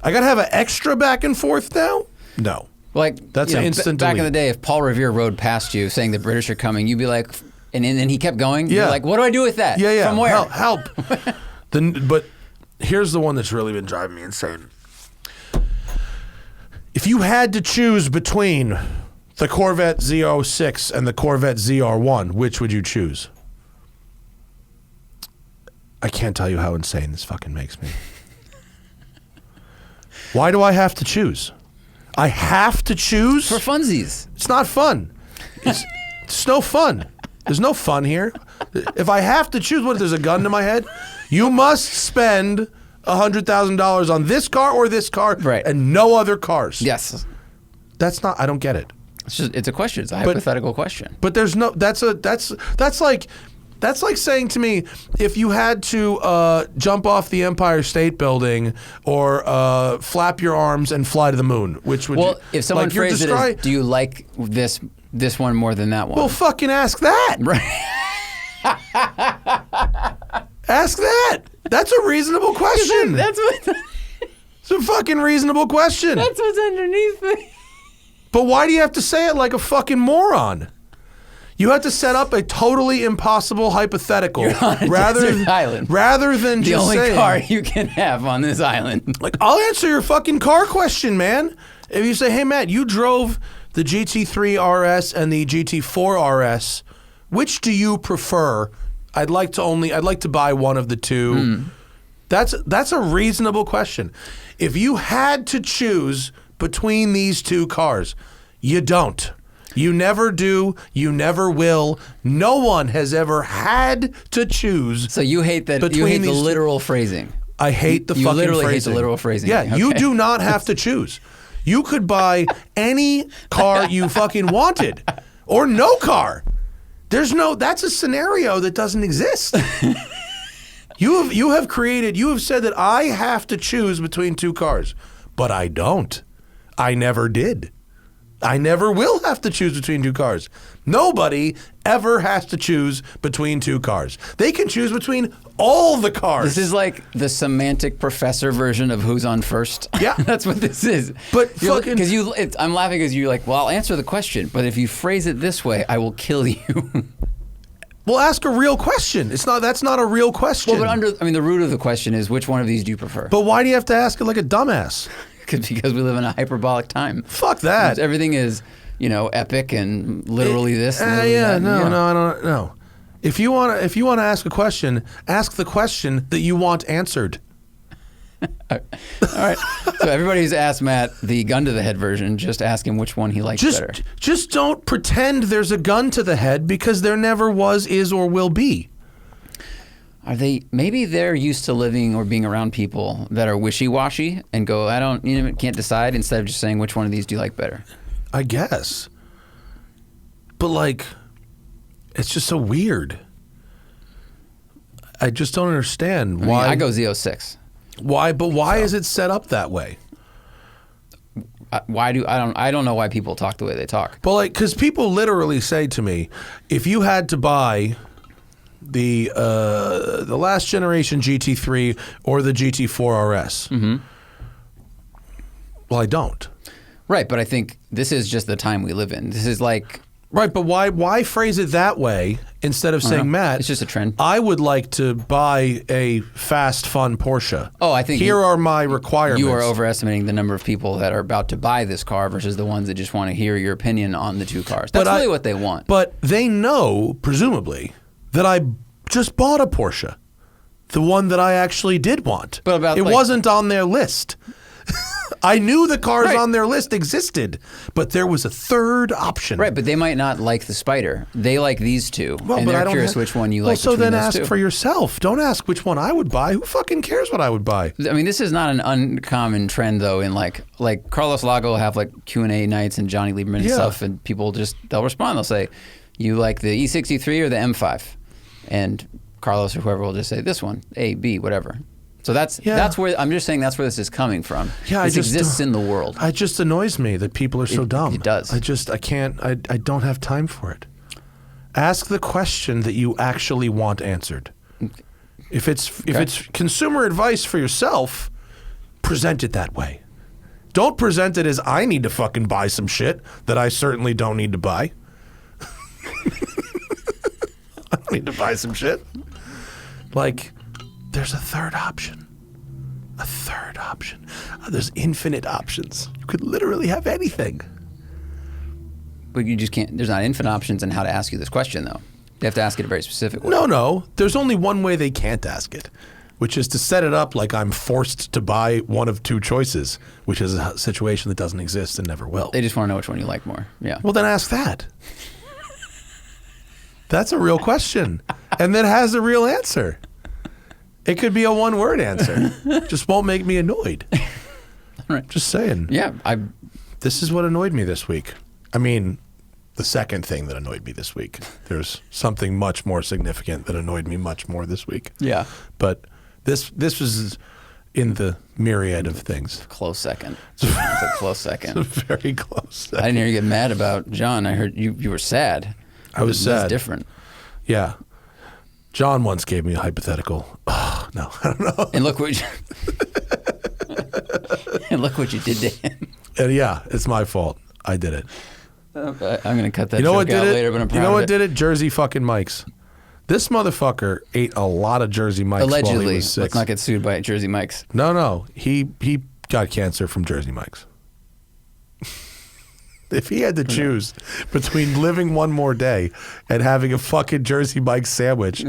S1: I got to have an extra back and forth now? No.
S2: Like,
S1: that's an instant
S2: back
S1: delete.
S2: in the day, if Paul Revere rode past you saying the British are coming, you'd be like, and then he kept going.
S1: Yeah.
S2: You're like, what do I do with that?
S1: Yeah, yeah.
S2: From where?
S1: Help. But here's the one that's really been driving me insane. If you had to choose between the Corvette Z06 and the Corvette ZR1, which would you choose? I can't tell you how insane this fucking makes me. Why do I have to choose? I have to choose?
S2: For funsies.
S1: It's not fun. It's no fun. There's no fun here. If I have to choose, what if there's a gun to my head? You must spend $100,000 on this car or this car,
S2: right,
S1: and no other cars.
S2: Yes.
S1: That's not, I don't get it.
S2: It's a question. It's a hypothetical question.
S1: But there's no, that's like saying to me, if you had to jump off the Empire State Building or flap your arms and fly to the moon, which would
S2: well, if someone
S1: like,
S2: phrased it as, do you like this one more than that one?
S1: Well, fucking ask that.
S2: Right.
S1: Ask that. That's a reasonable question.
S2: That's what.
S1: It's a fucking reasonable question.
S2: That's what's underneath it.
S1: But why do you have to say it like a fucking moron? You have to set up a totally impossible hypothetical rather than
S2: the
S1: just
S2: only
S1: saying,
S2: car you can have on this island.
S1: Like, I'll answer your fucking car question, man. If you say, hey, Matt, you drove the GT3 RS and the GT4 RS. Which do you prefer? I'd like to buy one of the two. That's a reasonable question. If you had to choose between these two cars, you don't. You never do. You never will. No one has ever had to choose.
S2: So you hate that. You hate the literal phrasing.
S1: I hate the fucking phrasing.
S2: You literally hate the literal phrasing.
S1: Yeah,
S2: Okay.
S1: you do not have to choose. You could buy any car you fucking wanted, or no car. That's a scenario that doesn't exist. You have said that I have to choose between two cars, but I don't. I never did. I never will have to choose between two cars. Nobody ever has to choose between two cars. They can choose between all the cars.
S2: This is like the semantic professor version of who's on first.
S1: Yeah.
S2: That's what this is.
S1: But fucking...
S2: Because I'm laughing because you're like, well, I'll answer the question, but if you phrase it this way, I will kill you.
S1: Well, ask a real question. That's not a real question.
S2: Well, but the root of the question is, which one of these do you prefer?
S1: But why do you have to ask it like a dumbass?
S2: Because we live in a hyperbolic time.
S1: Fuck that.
S2: Because everything is, epic and literally this. Literally
S1: that.
S2: No,
S1: I don't know. If you want to ask a question, ask the question that you want answered.
S2: All right. So everybody who's asked Matt the gun to the head version, just ask him which one he likes better.
S1: Just don't pretend there's a gun to the head, because there never was, is, or will be.
S2: Maybe they're used to living or being around people that are wishy-washy and go, can't decide, instead of just saying, which one of these do you like better?
S1: I guess. But it's just so weird. I just don't understand why.
S2: I go Z06.
S1: Why? But why is it set up that way?
S2: I don't know why people talk the way they talk.
S1: Well, because people literally say to me, if you had to buy the last generation GT3 or the GT4 RS. Well, I don't.
S2: Right, but I think this is just the time we live in. This is like...
S1: Right, but why phrase it that way instead of saying, Matt,
S2: it's just a trend.
S1: I would like to buy a fast, fun Porsche.
S2: Oh, I think...
S1: Here are my requirements.
S2: You are overestimating the number of people that are about to buy this car versus the ones that just want to hear your opinion on the two cars. That's really what they want.
S1: But they know, presumably, that I just bought a Porsche. The one that I actually did want.
S2: But it
S1: wasn't on their list. I knew the cars on their list existed, but there was a third option.
S2: Right, but they might not like the Spider. They like these two, and they're curious which one you like.
S1: Well, so
S2: between
S1: then
S2: those
S1: ask
S2: two.
S1: for yourself. Don't ask which one I would buy. Who fucking cares what I would buy?
S2: I mean, this is not an uncommon trend, though, in like Carlos Lago will have like Q&A nights and Johnny Lieberman and stuff, and people they'll respond. They'll say, You like the E63 or the M5? And Carlos or whoever will just say this one, A, B, whatever. So that's where I'm just saying that's where this is coming from.
S1: Yeah,
S2: this exists in the world.
S1: It just annoys me that people are so dumb.
S2: It does.
S1: I can't. I don't have time for it. Ask the question that you actually want answered. If it's consumer advice for yourself, present it that way. Don't present it as I need to fucking buy some shit that I certainly don't need to buy. I don't need to buy some shit. Like, there's a third option. A third option. There's infinite options. You could literally have anything.
S2: But you just can't. There's not infinite options in how to ask you this question, though. You have to ask it a very specific way.
S1: No. There's only one way they can't ask it, which is to set it up like I'm forced to buy one of two choices, which is a situation that doesn't exist and never will.
S2: They just want to know which one you like more. Yeah.
S1: Well, then ask that. That's a real question. And that has a real answer. It could be a one-word answer. Just won't make me annoyed.
S2: Right.
S1: Just saying.
S2: Yeah.
S1: This is what annoyed me this week. I mean, the second thing that annoyed me this week. There's something much more significant that annoyed me much more this week.
S2: Yeah.
S1: But this was in the myriad of things.
S2: Close second. It's a close second.
S1: It's a very close second.
S2: I didn't hear you get mad about John. I heard you were sad.
S1: I was sad.
S2: It's different.
S1: Yeah. John once gave me a hypothetical. Oh, no, I don't know.
S2: And look what you did to him.
S1: And yeah, it's my fault. I did it.
S2: I'm going to cut that
S1: joke
S2: out later, but I'm proud
S1: You know what
S2: of
S1: did it? Jersey fucking Mike's. This motherfucker ate a lot of Jersey Mike's
S2: Allegedly.
S1: while he was 6.
S2: Let's not get sued by Jersey Mike's.
S1: No. He got cancer from Jersey Mike's. If he had to choose between living one more day and having a fucking Jersey Mike's sandwich,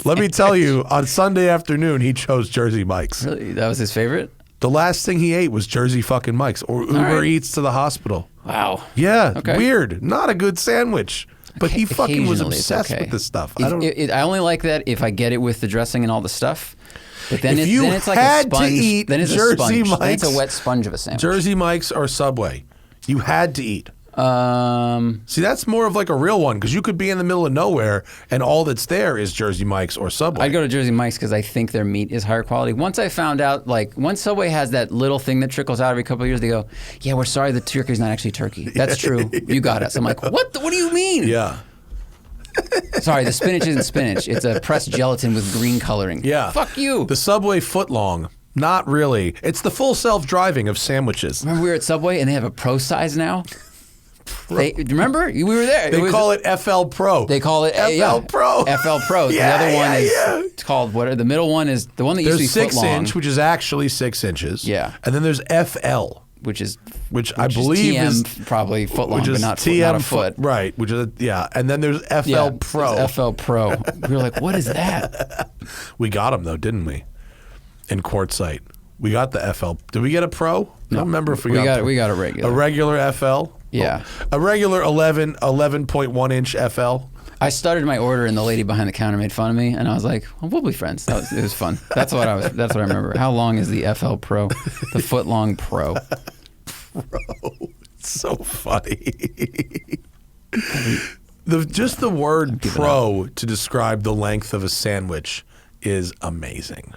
S1: let me tell you, on Sunday afternoon, he chose Jersey Mike's.
S2: Really? That was his favorite?
S1: The last thing he ate was Jersey fucking Mike's or Uber Eats to the hospital.
S2: Wow.
S1: Yeah,
S2: Okay.
S1: Weird. Not a good sandwich. But he fucking was
S2: Occasionally, it's
S1: obsessed
S2: okay.
S1: with this stuff.
S2: I only like that if I get it with the dressing and all the stuff. But then,
S1: If
S2: then
S1: you
S2: it's like a
S1: had to
S2: sponge.
S1: eat
S2: Then it's
S1: Jersey
S2: a sponge. Then
S1: Mike's-
S2: it's a wet sponge of a sandwich.
S1: Jersey Mike's or Subway. You had to eat.
S2: Um,
S1: See, that's more of like a real one because you could be in the middle of nowhere and all that's there is Jersey Mike's or Subway.
S2: I'd go to Jersey Mike's because I think their meat is higher quality. Once I found out, like, once Subway has that little thing that trickles out every couple of years, they go, yeah, we're sorry, the turkey's not actually turkey. That's true. You got us. I'm like, what do you mean?
S1: Yeah.
S2: Sorry, the spinach isn't spinach. It's a pressed gelatin with green coloring.
S1: Yeah.
S2: Fuck you.
S1: The Subway footlong. Not really. It's the full self-driving of sandwiches.
S2: Remember we were at Subway and they have a pro size now? Remember? We were there.
S1: They call it FL Pro.
S2: They call it
S1: FL Pro.
S2: FL Pro.
S1: Yeah,
S2: the other one is
S1: yeah.
S2: called what? The middle one is the one that used
S1: There's
S2: to be
S1: 6
S2: foot long,
S1: inch, which is actually 6 inches.
S2: Yeah.
S1: And then there's FL,
S2: which
S1: I believe
S2: TM,
S1: is
S2: probably foot long,
S1: which
S2: but
S1: is
S2: not
S1: TM
S2: a foot.
S1: Right. Which is and then there's FL
S2: Yeah,
S1: Pro.
S2: it's FL Pro. We were like, what is that?
S1: We got them though, didn't we? In Quartzsite. We got the FL. Did we get a Pro? I don't remember if we got
S2: we got a regular.
S1: a regular FL.
S2: Yeah.
S1: A regular 11.1 inch FL.
S2: I started my order and the lady behind the counter made fun of me, and I was like, well, we'll be friends. It was fun. That's what I remember. How long is the FL Pro? The foot long Pro.
S1: Bro, it's so funny. Just the word pro to describe the length of a sandwich is amazing.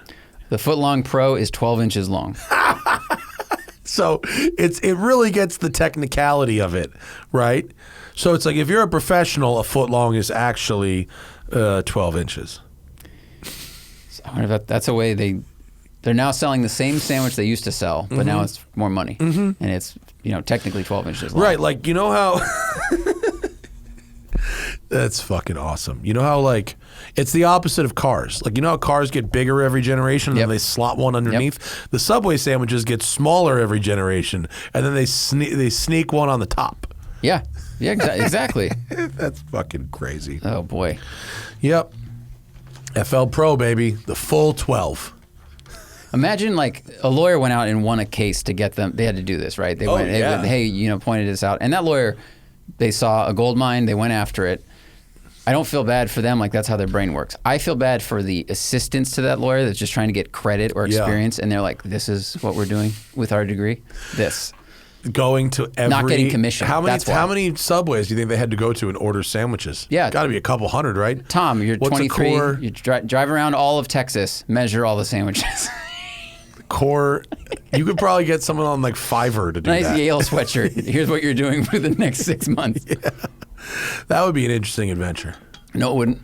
S2: The foot long Pro is 12 inches long.
S1: So it really gets the technicality of it, right? So it's like if you're a professional, a foot long is actually 12 inches.
S2: I wonder if that's a way they're now selling the same sandwich they used to sell, but now it's more money, and it's technically 12 inches long.
S1: Right, like you know how that's fucking awesome. You know how like it's the opposite of cars. Like you know how cars get bigger every generation and then they slot one underneath? Yep. The Subway sandwiches get smaller every generation and then they sneak one on the top.
S2: Yeah, exactly.
S1: That's fucking crazy.
S2: Oh boy.
S1: Yep. FL Pro, baby, the full 12.
S2: Imagine like a lawyer went out and won a case to get them. They had to do this, right? They went, hey, pointed this out. And that lawyer, they saw a gold mine. They went after it. I don't feel bad for them. Like that's how their brain works. I feel bad for the assistants to that lawyer that's just trying to get credit or experience. And they're like, this is what we're doing with our degree. This.
S1: going to every...
S2: Not getting commission.
S1: How many Subways do you think they had to go to and order sandwiches?
S2: Yeah.
S1: Got to be a couple hundred, right?
S2: Tom, you're
S1: What's
S2: 23.
S1: a core?
S2: You drive around all of Texas, measure all the sandwiches.
S1: Core... You could probably get someone on like Fiverr to do
S2: Nice
S1: that.
S2: Yale sweatshirt. Here's what you're doing for the next 6 months.
S1: Yeah. That would be an interesting adventure.
S2: No, it wouldn't.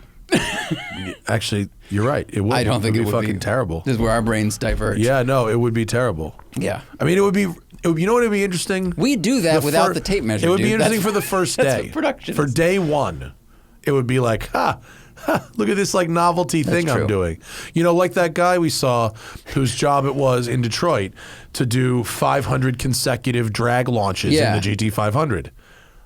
S1: Actually, you're right. It would.
S2: I don't think it would be
S1: fucking terrible.
S2: This is where our brains diverge.
S1: Yeah, no, it would be terrible.
S2: Yeah.
S1: I mean, it would be. You know what would be interesting?
S2: We do that without the tape measure.
S1: It would be
S2: dude.
S1: interesting for the first day.
S2: That's what production
S1: For
S2: is.
S1: day one, it would be like, look at this like novelty thing
S2: true.
S1: I'm doing. You know, like that guy we saw whose job it was in Detroit to do 500 consecutive drag launches
S2: Yeah.
S1: in the GT 500.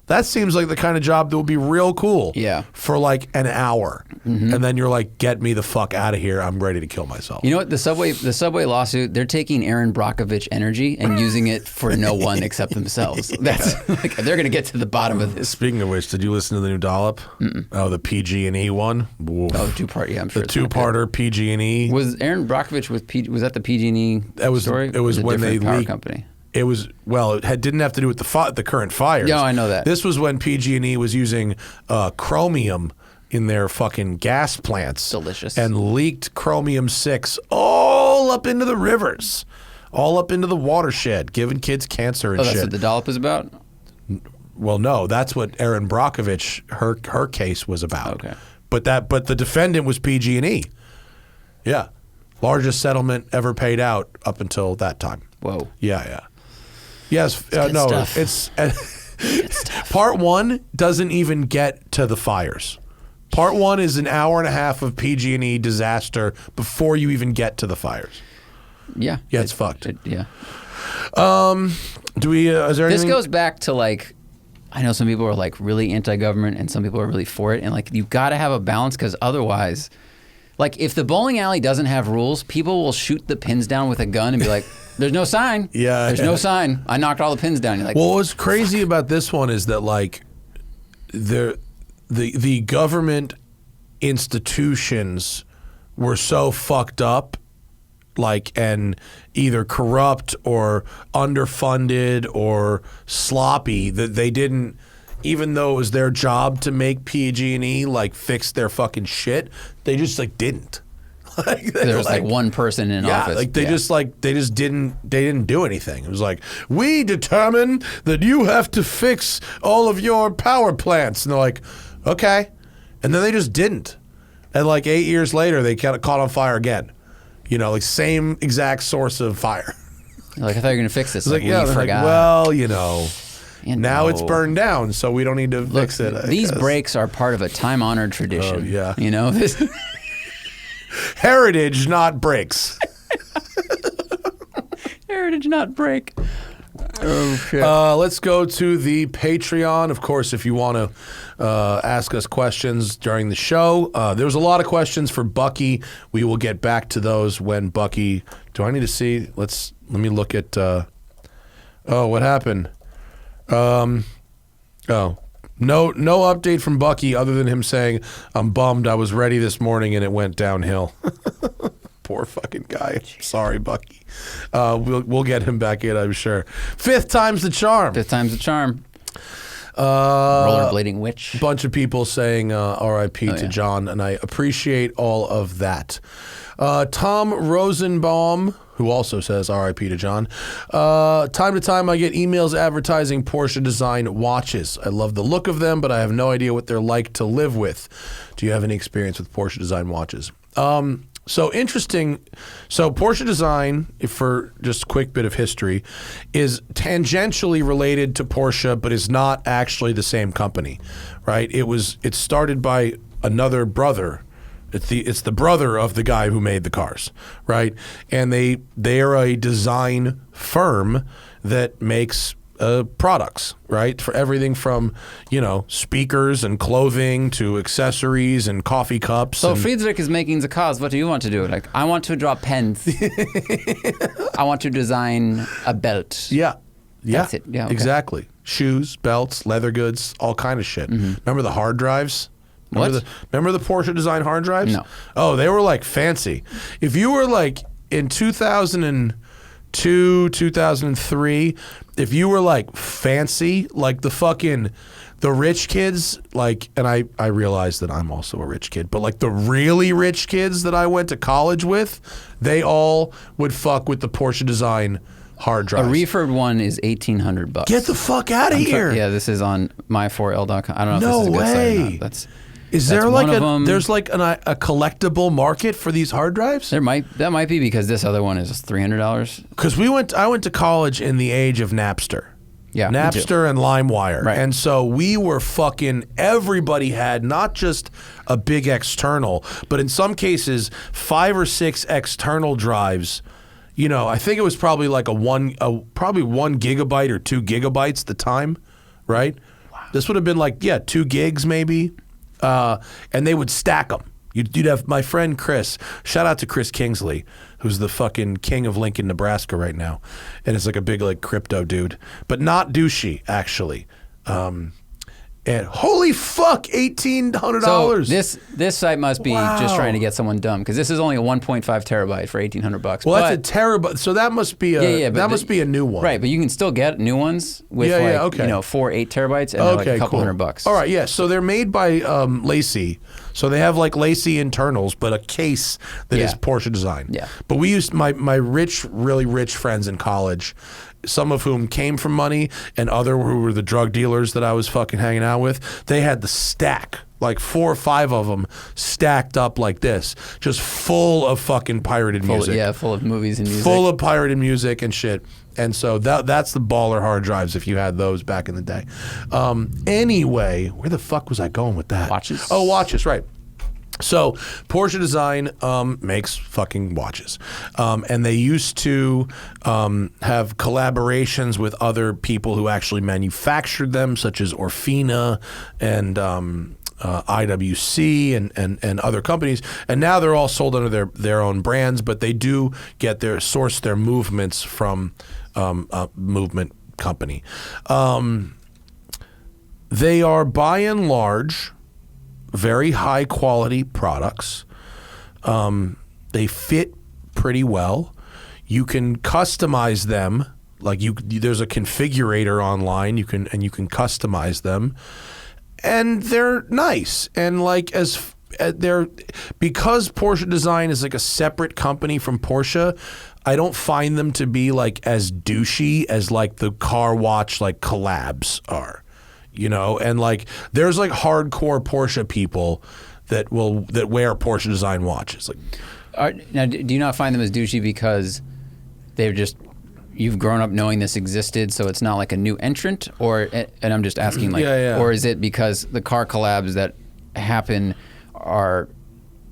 S1: That seems like the kind of job that would be real cool.
S2: Yeah.
S1: For like an hour. And then you're like, get me the fuck out of here. I'm ready to kill myself.
S2: You know what? The subway lawsuit, they're taking Aaron Brockovich energy and using it for no one except themselves. That's like, they're going to get to the bottom of this.
S1: Speaking of which, did you listen to the new Dollop? Oh, the PG&E one? Oof.
S2: Oh, two-part, yeah, I'm sure.
S1: The
S2: it's gonna be
S1: two-parter PG&E.
S2: good. Was Aaron Brockovich was that the PG&E story?
S1: It was
S2: Or
S1: when they
S2: different power
S1: leaked.
S2: company?
S1: It was, well, it didn't have to do with the current fires.
S2: Yeah, I know that.
S1: This was when PG&E was using chromium in their fucking gas plants.
S2: Delicious.
S1: And leaked chromium-6 all up into the rivers, all up into the watershed, giving kids cancer and
S2: Oh, that's
S1: shit.
S2: what the dollop is about?
S1: Well, no, that's what Erin Brockovich, her case was about.
S2: Okay.
S1: But the defendant was PG&E. Yeah. Largest settlement ever paid out up until that time.
S2: Whoa.
S1: Yeah. Yes,
S2: good
S1: no,
S2: stuff.
S1: it's part one doesn't even get to the fires. Part one is an hour and a half of PG&E disaster before you even get to the fires.
S2: Yeah.
S1: Yeah, it's fucked.
S2: Yeah.
S1: Do we? Is there
S2: This
S1: anything?
S2: goes back to like, I know some people are like really anti-government and some people are really for it. And like, you've got to have a balance because otherwise, like if the bowling alley doesn't have rules, people will shoot the pins down with a gun and be like, there's no sign.
S1: Yeah.
S2: There's no sign. I knocked all the pins down. You're like,
S1: Well, what's crazy about this one is that like the government institutions were so fucked up, like, and either corrupt or underfunded or sloppy that they didn't, even though it was their job to make PG&E like fix their fucking shit, they just like didn't. Like,
S2: there was like one person in office.
S1: Like they just didn't do anything. It was like, we determine that you have to fix all of your power plants, and they're like, okay, and then they just didn't. And like 8 years later, they got caught on fire again. You know, like same exact source of fire.
S2: Like, I thought you were going to fix this.
S1: It's like,
S2: we
S1: yeah, they're like,
S2: forgot.
S1: well, you know, now it's
S2: know.
S1: burned down, so we don't need to fix it. I
S2: These
S1: guess.
S2: breaks are part of a time-honored tradition.
S1: Oh, yeah.
S2: You know, this
S1: Heritage, not breaks.
S2: heritage, not break. Oh, shit.
S1: Let's go to the Patreon. Of course, if you want to ask us questions during the show, there was a lot of questions for Bucky. We will get back to those when Bucky. Do I need to see? Let me look at. Oh, what happened? Oh, no update from Bucky other than him saying, "I'm bummed. I was ready this morning and it went downhill." Poor fucking guy. Sorry, Bucky. We'll get him back in, I'm sure. Fifth time's the charm.
S2: Fifth time's the charm. Rollerblading witch.
S1: Bunch of people saying R.I.P. to
S2: yeah.
S1: John, and I appreciate all of that. Tom Rosenbaum, who also says R.I.P. to John. Time to time, I get emails advertising Porsche design watches. I love the look of them, but I have no idea what they're like to live with. Do you have any experience with Porsche design watches? So interesting. So Porsche design, for just a quick bit of history, is tangentially related to Porsche, but is not actually the same company, right? It's started by another brother. It's the brother of the guy who made the cars, right? And they are a design firm that makes products, right? For everything from, speakers and clothing to accessories and coffee cups.
S2: So
S1: and,
S2: Friedrich is making the cars. What do you want to do? Like, I want to draw pens. I want to design a belt.
S1: Yeah.
S2: That's it. Yeah, okay.
S1: Exactly. Shoes, belts, leather goods, all kind of shit. Remember the hard drives? Remember the Porsche design hard drives?
S2: No.
S1: Oh, they were like fancy. If you were like in 2002 2003, if you were like fancy, like the rich kids, like, and I realize that I'm also a rich kid, but like the really rich kids that I went to college with, they all would fuck with the Porsche design hard drives.
S2: A refurb one is $1,800.
S1: Get the fuck out of here.
S2: Yeah, this is on my4l.com. I don't know
S1: No
S2: if this is a good site or
S1: way.
S2: not.
S1: Is there like there's like a collectible market for these hard drives?
S2: That might be because this other one is $300.
S1: Because I went to college in the age of Napster.
S2: Yeah,
S1: Napster and LimeWire.
S2: Right.
S1: And so we were everybody had not just a big external, but in some cases 5 or 6 external drives. You know, I think it was probably like probably 1 gigabyte or 2 gigabytes at the time, right? Wow. This would have been like 2 gigs maybe. And they would stack them. You'd have my friend Chris, shout out to Chris Kingsley, who's the fucking king of Lincoln, Nebraska right now. And it's like a big like crypto dude, but not douchey actually. And holy fuck, $1,800.
S2: So this site must be just trying to get someone dumb because this is only a 1.5 terabyte for $1,800.
S1: Well, that's a terabyte. So that must be must be a new one,
S2: right? But you can still get new ones with 4 8 terabytes and they're like a couple $100.
S1: All right, yeah. So they're made by Lacey. So they have like Lacey internals, but a case that is Porsche design.
S2: Yeah.
S1: But we used my really rich friends in college, some of whom came from money and other who were the drug dealers that I was fucking hanging out with. They had the stack, like 4 or 5 of them stacked up like this, just full of fucking pirated music.
S2: Yeah, full of movies and music.
S1: Full of pirated music and shit. And so that's the baller hard drives if you had those back in the day. Anyway, where the fuck was I going with that?
S2: Watches.
S1: Oh, watches, right. So Porsche Design makes fucking watches. And they used to have collaborations with other people who actually manufactured them, such as Orfina and IWC and other companies. And now they're all sold under their own brands, but they do source their movements from a movement company. They are by and large very high quality products. They fit pretty well. You can customize them. Like there's a configurator online. You can customize them, and they're nice. And like because Porsche Design is like a separate company from Porsche, I don't find them to be like as douchey as like the car watch like collabs are. You know, and like there's like hardcore Porsche people that wear Porsche Design watches. Like,
S2: now, do you not find them as douchey because you've grown up knowing this existed, so it's not like a new entrant, and I'm just asking, like, or is it because the car collabs that happen are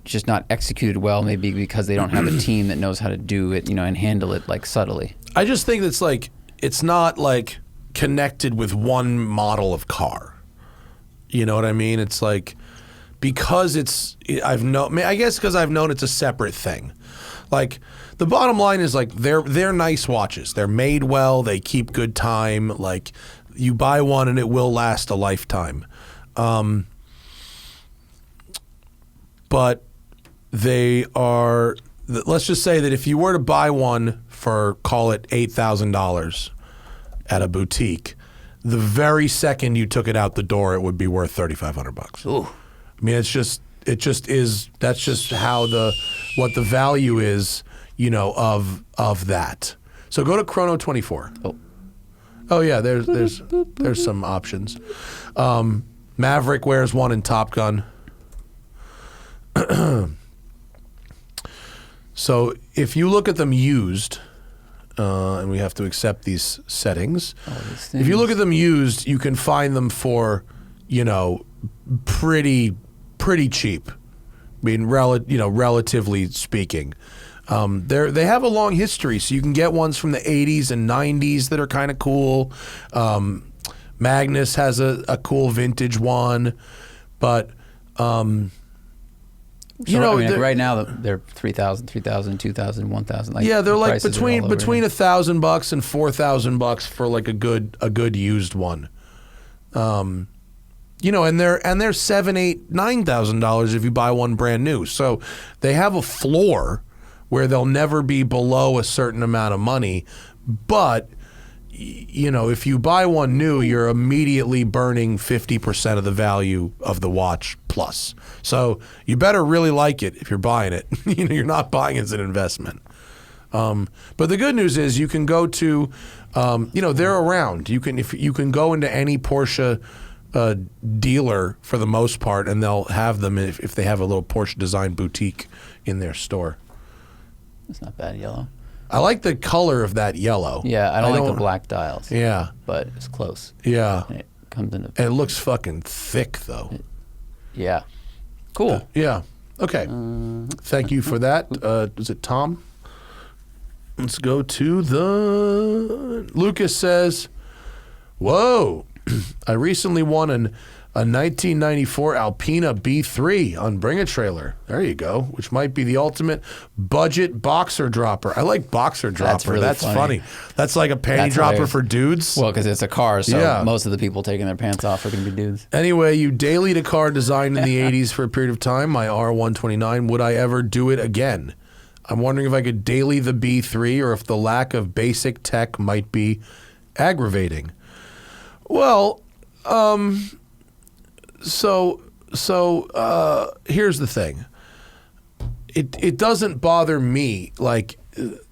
S2: just not executed well, maybe because they don't have a team that knows how to do it, and handle it like subtly? I just think
S1: it's not like connected with one model of car. You know what I mean? It's like because I guess because I've known it's a separate thing. Like the bottom line is like they're nice watches. They're made well. They keep good time. Like you buy one and it will last a lifetime. But they are. Let's just say that if you were to buy one for call it $8,000. At a boutique, the very second you took it out the door, it would be worth $3,500.
S2: Ooh.
S1: I mean, it just is. That's just how what the value is, of that. So go to Chrono 24. Oh yeah, there's some options. Maverick wears one in Top Gun. So if you look at them used. And we have to accept these settings. If you look at them used, you can find them for, pretty cheap. I mean, relatively speaking. They have a long history, so you can get ones from the 80s and 90s that are kind of cool. Magnus has a cool vintage one, but
S2: right now they're $3,000, $2,000, $1,000. Like,
S1: they're like between $1,000 and $4,000 for like a good used one. And they're $7,000, $8,000, $9,000 if you buy one brand new. So they have a floor where they'll never be below a certain amount of money, but if you buy one new, you're immediately burning 50% of the value of the watch plus. So you better really like it if you're buying it. You're not buying it as an investment. But the good news is you can go to, they're around. You can go into any Porsche dealer for the most part, and they'll have them if they have a little Porsche design boutique in their store.
S2: It's not bad yellow.
S1: I like the color of that yellow.
S2: Yeah, I don't like the black dials.
S1: Yeah.
S2: But it's close.
S1: Yeah.
S2: And it comes in.
S1: And it looks fucking thick, though.
S2: Yeah. Cool.
S1: Yeah. Okay. Thank you for that. Is it Tom? Let's go to the... Lucas says, whoa, I recently won a 1994 Alpina B3 on Bring a Trailer. There you go, which might be the ultimate budget boxer dropper. I like boxer dropper. That's funny. That's like a panty dropper hilarious. For dudes.
S2: Well, because it's a car, so most of the people taking their pants off are going to be dudes.
S1: Anyway, you dailied a car designed in the 80s for a period of time, my R129. Would I ever do it again? I'm wondering if I could daily the B3 or if the lack of basic tech might be aggravating. Well, So here's the thing. It doesn't bother me. Like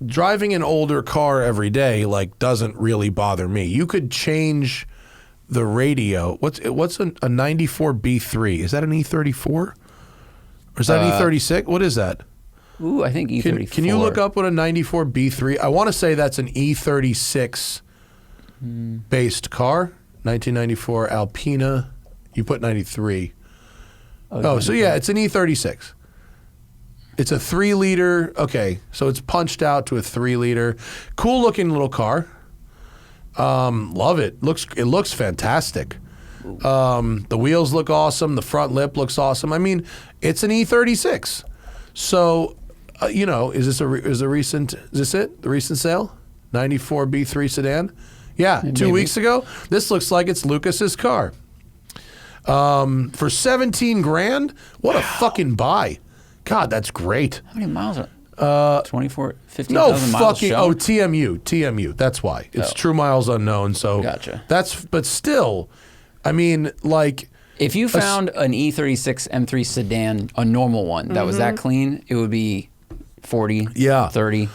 S1: driving an older car every day, doesn't really bother me. You could change the radio. What's a 94 B3? Is that an E34? Or is that an E36? What is that?
S2: Ooh, I think E34.
S1: Can you look up what a 94 B3? I want to say that's an E36 based car. 1994 Alpina. You put 93. So yeah, it's an E36. It's a 3-liter. Okay, so it's punched out to a 3-liter. Cool looking little car. Love it. It looks fantastic. The wheels look awesome. The front lip looks awesome. I mean, it's an E36. So, is this it? The recent sale? 94 B3 sedan? Yeah, maybe. 2 weeks ago. This looks like it's Lucas's car. For 17 grand, what a fucking buy. God, that's great.
S2: How many miles are 24, 15,000 miles?
S1: No fucking, TMU. That's why. It's true miles unknown, so.
S2: Gotcha.
S1: But still, I mean,
S2: if you found an E36 M3 sedan, a normal one, that was that clean, it would be 40, 30.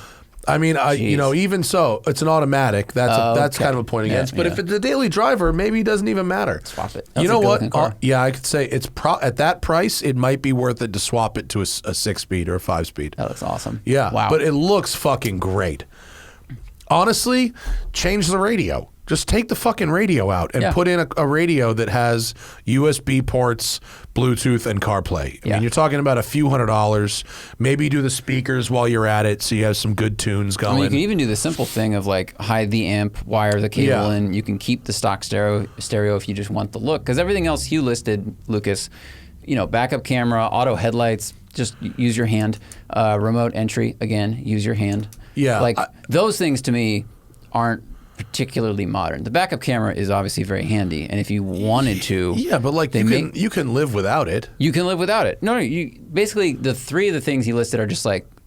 S1: I mean, even so, it's an automatic. That's kind of a point against. But if it's a daily driver, maybe it doesn't even matter.
S2: Swap it.
S1: You know what? I could say it's at that price, it might be worth it to swap it to a 6-speed or a 5-speed.
S2: That looks awesome.
S1: Yeah.
S2: Wow.
S1: But it looks fucking great. Honestly, change the radio. Just take the fucking radio out and put in a radio that has USB ports, Bluetooth, and CarPlay. I mean, you're talking about a few $100s. Maybe do the speakers while you're at it so you have some good tunes going.
S2: You can even do the simple thing of hide the amp, wire the cable in. You can keep the stock stereo if you just want the look. Because everything else you listed, Lucas, backup camera, auto headlights, just use your hand. Remote entry, again, use your hand.
S1: Yeah.
S2: Those things to me aren't particularly modern. The backup camera is obviously very handy, and if you wanted to,
S1: but you can live without it.
S2: You can live without it. No, you basically the 3 of the things you listed are just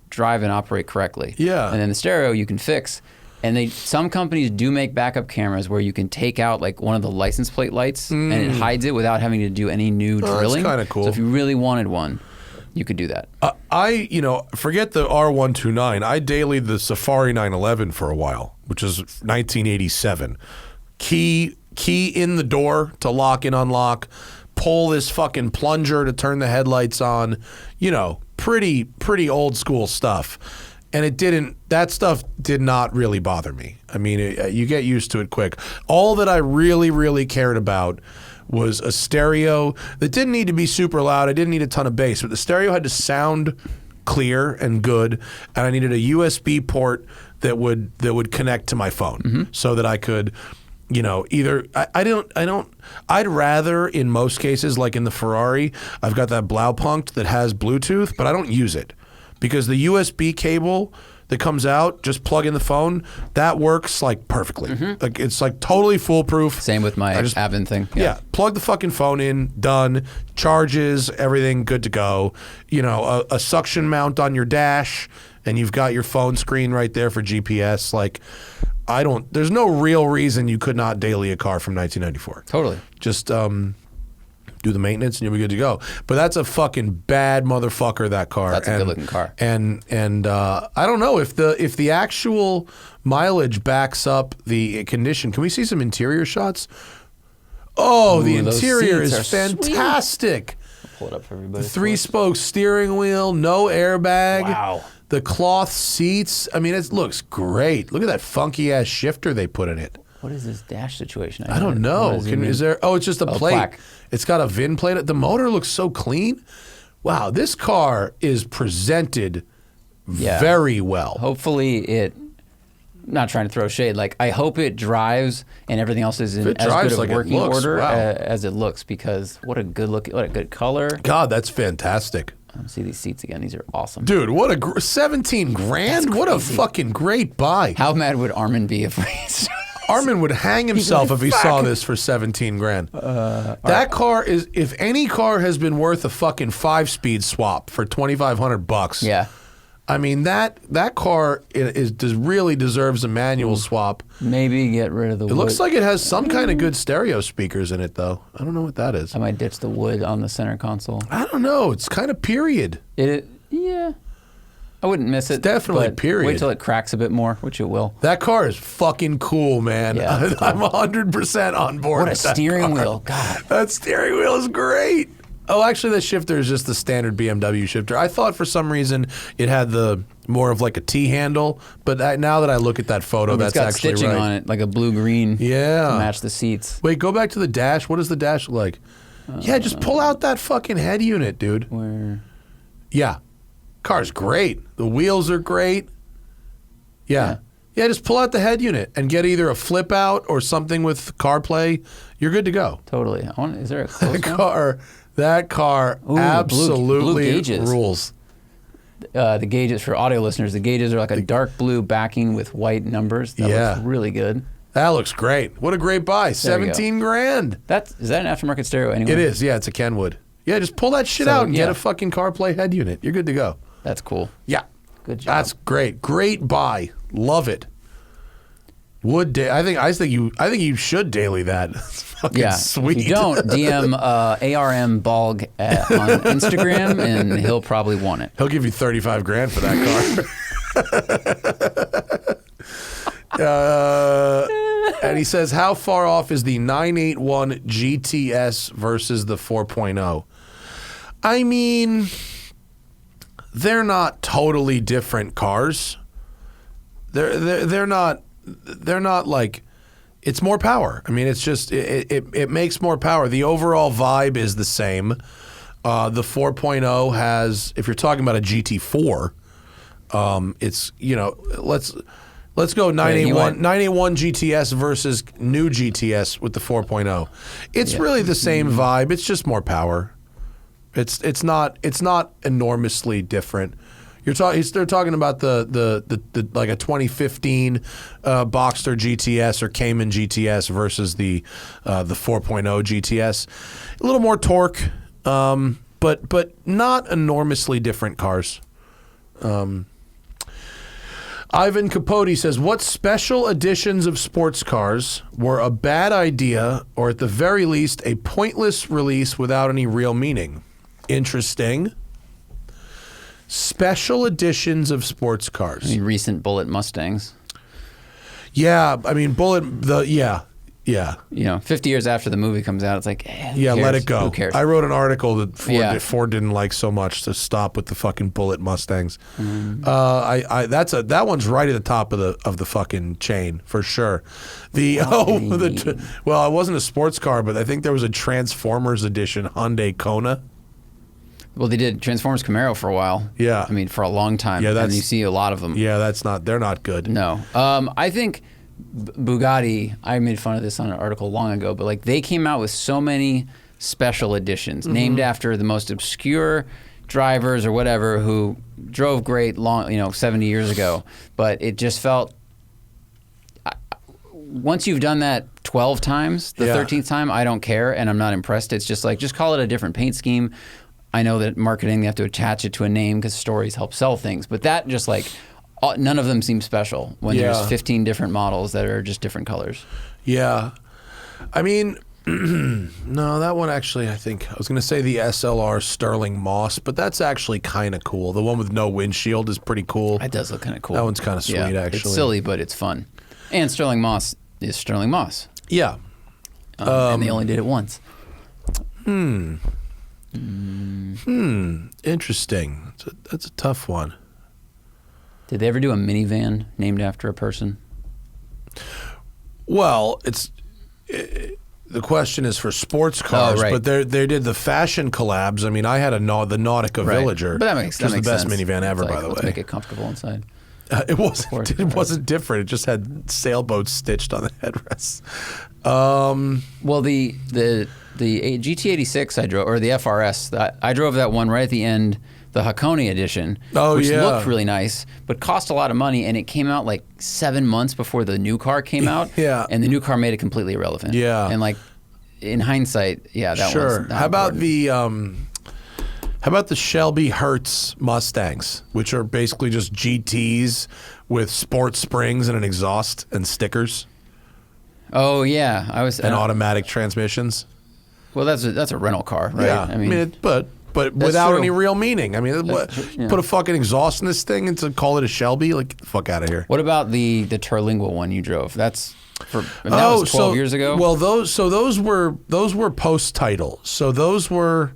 S2: drive and operate correctly.
S1: Yeah,
S2: and then the stereo you can fix. And some companies do make backup cameras where you can take out one of the license plate lights and it hides it without having to do any new drilling.
S1: That's kind of cool.
S2: So if you really wanted one, you could do that.
S1: Forget the R129. I dailied the Safari 911 for a while, which is 1987. Key in the door to lock and unlock. Pull this fucking plunger to turn the headlights on. Pretty old school stuff. And that stuff did not really bother me. I mean, you get used to it quick. All that I really, really cared about was a stereo that didn't need to be super loud. I didn't need a ton of bass, but the stereo had to sound clear and good, and I needed a USB port that would connect to my phone so that I could, I'd rather in most cases, like in the Ferrari, I've got that Blaupunkt that has Bluetooth, but I don't use it because the USB cable that comes out, just plug in the phone. That works like perfectly. Like it's like totally foolproof.
S2: Same with my Avon thing.
S1: Yeah, plug the fucking phone in, done. Charges, everything good to go. You know, a suction mount on your dash, and you've got your phone screen right there for GPS. Like, there's no real reason you could not daily a car from 1994.
S2: Totally.
S1: Just do the maintenance and you'll be good to go. But that's a fucking bad motherfucker, that car.
S2: That's a good looking car.
S1: And I don't know if the actual mileage backs up the condition. Can we see some interior shots? Oh, the interior is fantastic.
S2: I'll pull it up for everybody.
S1: The 3-spoke steering wheel, no airbag.
S2: Wow.
S1: The cloth seats. I mean, it looks great. Look at that funky ass shifter they put in it.
S2: What is this dash situation?
S1: I don't know. Is there? Oh, it's just a plate.
S2: Plaque.
S1: It's got a VIN plate. The motor looks so clean. Wow, this car is presented very well.
S2: Hopefully not trying to throw shade. Like, I hope it drives and everything else is in as good
S1: like
S2: a working order
S1: wow.
S2: as it looks, because what a good color.
S1: God, that's fantastic.
S2: Let's see these seats again. These are awesome.
S1: Dude, what a 17 grand. What a fucking great buy.
S2: How mad would Armin be if
S1: Armin would hang himself if he saw this for 17 grand. That car is, if any car has been worth a fucking 5-speed swap for $2,500.
S2: Yeah.
S1: I mean, that car really deserves a manual swap.
S2: Maybe get rid of the wood.
S1: It looks like it has some kind of good stereo speakers in it, though. I don't know what that is.
S2: I might ditch the wood on the center console.
S1: I don't know. It's kind of period.
S2: Yeah. I wouldn't miss it.
S1: It's definitely period.
S2: Wait till it cracks a bit more, which it will.
S1: That car is fucking cool, man.
S2: Yeah,
S1: I'm 100% on board.
S2: What a
S1: with that
S2: steering
S1: car.
S2: wheel. God.
S1: That steering wheel is great. Oh, actually, the shifter is just the standard BMW shifter. I thought for some reason it had the more of like a T handle, but now that I look at that photo, that's actually right.
S2: It's got stitching on it, like a blue-green to match the seats.
S1: Wait, go back to the dash. What does the dash look like? Yeah, just pull out that fucking head unit, dude.
S2: Where?
S1: Yeah. Car's great. The wheels are great. Yeah, just pull out the head unit and get either a flip out or something with CarPlay. You're good to go.
S2: Totally. Is there a close one?
S1: That car absolutely
S2: blue
S1: rules.
S2: The gauges, for audio listeners, the gauges are like a dark blue backing with white numbers. That looks really good.
S1: That looks great. What a great buy. 17 grand.
S2: Is that an aftermarket stereo anyway?
S1: It is. Yeah, it's a Kenwood. Yeah, just pull that shit out and get a fucking CarPlay head unit. You're good to go.
S2: That's cool.
S1: Yeah.
S2: Good job.
S1: That's great. Great buy. Love it. I think you should daily that. It's fucking sweet.
S2: If you don't, DM ARM Balg on Instagram, and he'll probably want it.
S1: He'll give you 35 grand for that car. And he says, how far off is the 981 GTS versus the 4.0? I mean, they're not totally different cars. They're not like, it's more power. I mean, it's just, it makes more power. The overall vibe is the same. The 4.0 has, if you're talking about a GT4, it's, let's go 981 GTS versus new GTS with the 4.0. It's really the same vibe. It's just more power. It's not enormously different. They're talking about the like a 2015 Boxster GTS or Cayman GTS versus the 4.0 GTS. A little more torque, but not enormously different cars. Ivan Capote says, what special editions of sports cars were a bad idea, or at the very least a pointless release without any real meaning? Interesting. Special editions of sports cars.
S2: I mean, recent Bullet Mustangs.
S1: Yeah, I mean, yeah.
S2: 50 years after the movie comes out, it's like, who cares?
S1: Let it go.
S2: Who cares?
S1: I wrote an article that Ford didn't like so much to stop with the fucking Bullet Mustangs.
S2: Mm-hmm.
S1: That one's right at the top of the fucking chain for sure. Well, it wasn't a sports car, but I think there was a Transformers edition Hyundai Kona.
S2: Well, they did Transformers Camaro for a while.
S1: Yeah.
S2: I mean, for a long time.
S1: Yeah,
S2: and you see a lot of them.
S1: Yeah, they're not good.
S2: No. I think Bugatti, I made fun of this on an article long ago, but like they came out with so many special editions named after the most obscure drivers or whatever who drove great 70 years ago, but it just felt once you've done that 12 times, the 13th time, I don't care and I'm not impressed. It's just like, just call it a different paint scheme. I know that marketing, they have to attach it to a name because stories help sell things, but that just like, none of them seem special when there's 15 different models that are just different colors.
S1: Yeah. I mean, no, that one actually, I was going to say the SLR Sterling Moss, but that's actually kind of cool. The one with no windshield is pretty cool.
S2: That does look kind of cool.
S1: That one's kind of sweet, actually.
S2: It's silly, but it's fun. And Sterling Moss is Sterling Moss.
S1: Yeah.
S2: And they only did it once.
S1: Interesting. That's a tough one.
S2: Did they ever do a minivan named after a person?
S1: Well, the question is for sports cars, but they did the fashion collabs. I mean, I had the Nautica Villager,
S2: but that makes
S1: the best
S2: sense.
S1: minivan ever, by the way.
S2: Let's make it comcomfortable inside.
S1: It wasn't different. It just had sailboats stitched on the headrests.
S2: Well, the GT86 I drove, or the FRS, I drove that one right at the end, the Hakone edition, which looked really nice, but cost a lot of money, and it came out like 7 months before the new car came out. And the new car made it completely irrelevant. And like in hindsight, that was not
S1: How about
S2: important.
S1: How about the Shelby Hertz Mustangs, which are basically just GTs with sport springs and an exhaust and stickers?
S2: Oh yeah,
S1: and automatic transmissions.
S2: Well, that's a rental car, right?
S1: Yeah, I mean but without any real meaning. I mean, put a fucking exhaust in this thing and to call it a Shelby? Like, get the fuck out of here.
S2: What about the Terlingua one you drove? That was 12 years ago.
S1: Well, those were post title. So those were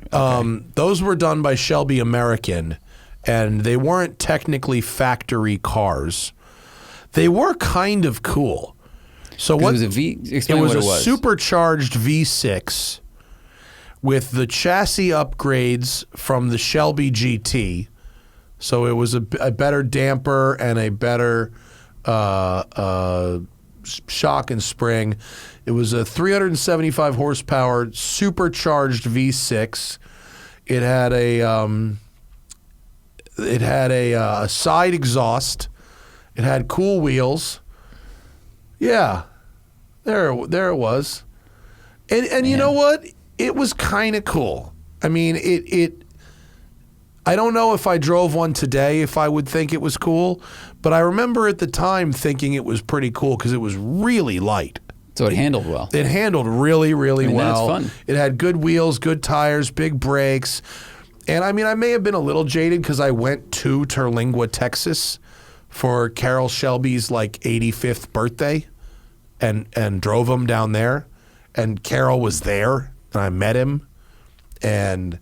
S1: done by Shelby American, and they weren't technically factory cars. They were kind of cool. So what?
S2: Explain what it was.
S1: A supercharged V6 with the chassis upgrades from the Shelby GT. So it was a better damper and a better shock and spring. It was a 375 horsepower supercharged V6. It had a side exhaust. It had cool wheels. Yeah, there it was. And you know what? It was kind of cool. I mean, I don't know if I drove one today if I would think it was cool, but I remember at the time thinking it was pretty cool because it was really light.
S2: So it handled well.
S1: It handled really, really well.
S2: That's fun.
S1: It had good wheels, good tires, big brakes. And I mean, I may have been a little jaded because I went to Terlingua, Texas for Carol Shelby's like 85th birthday and drove him down there. And Carol was there and I met him and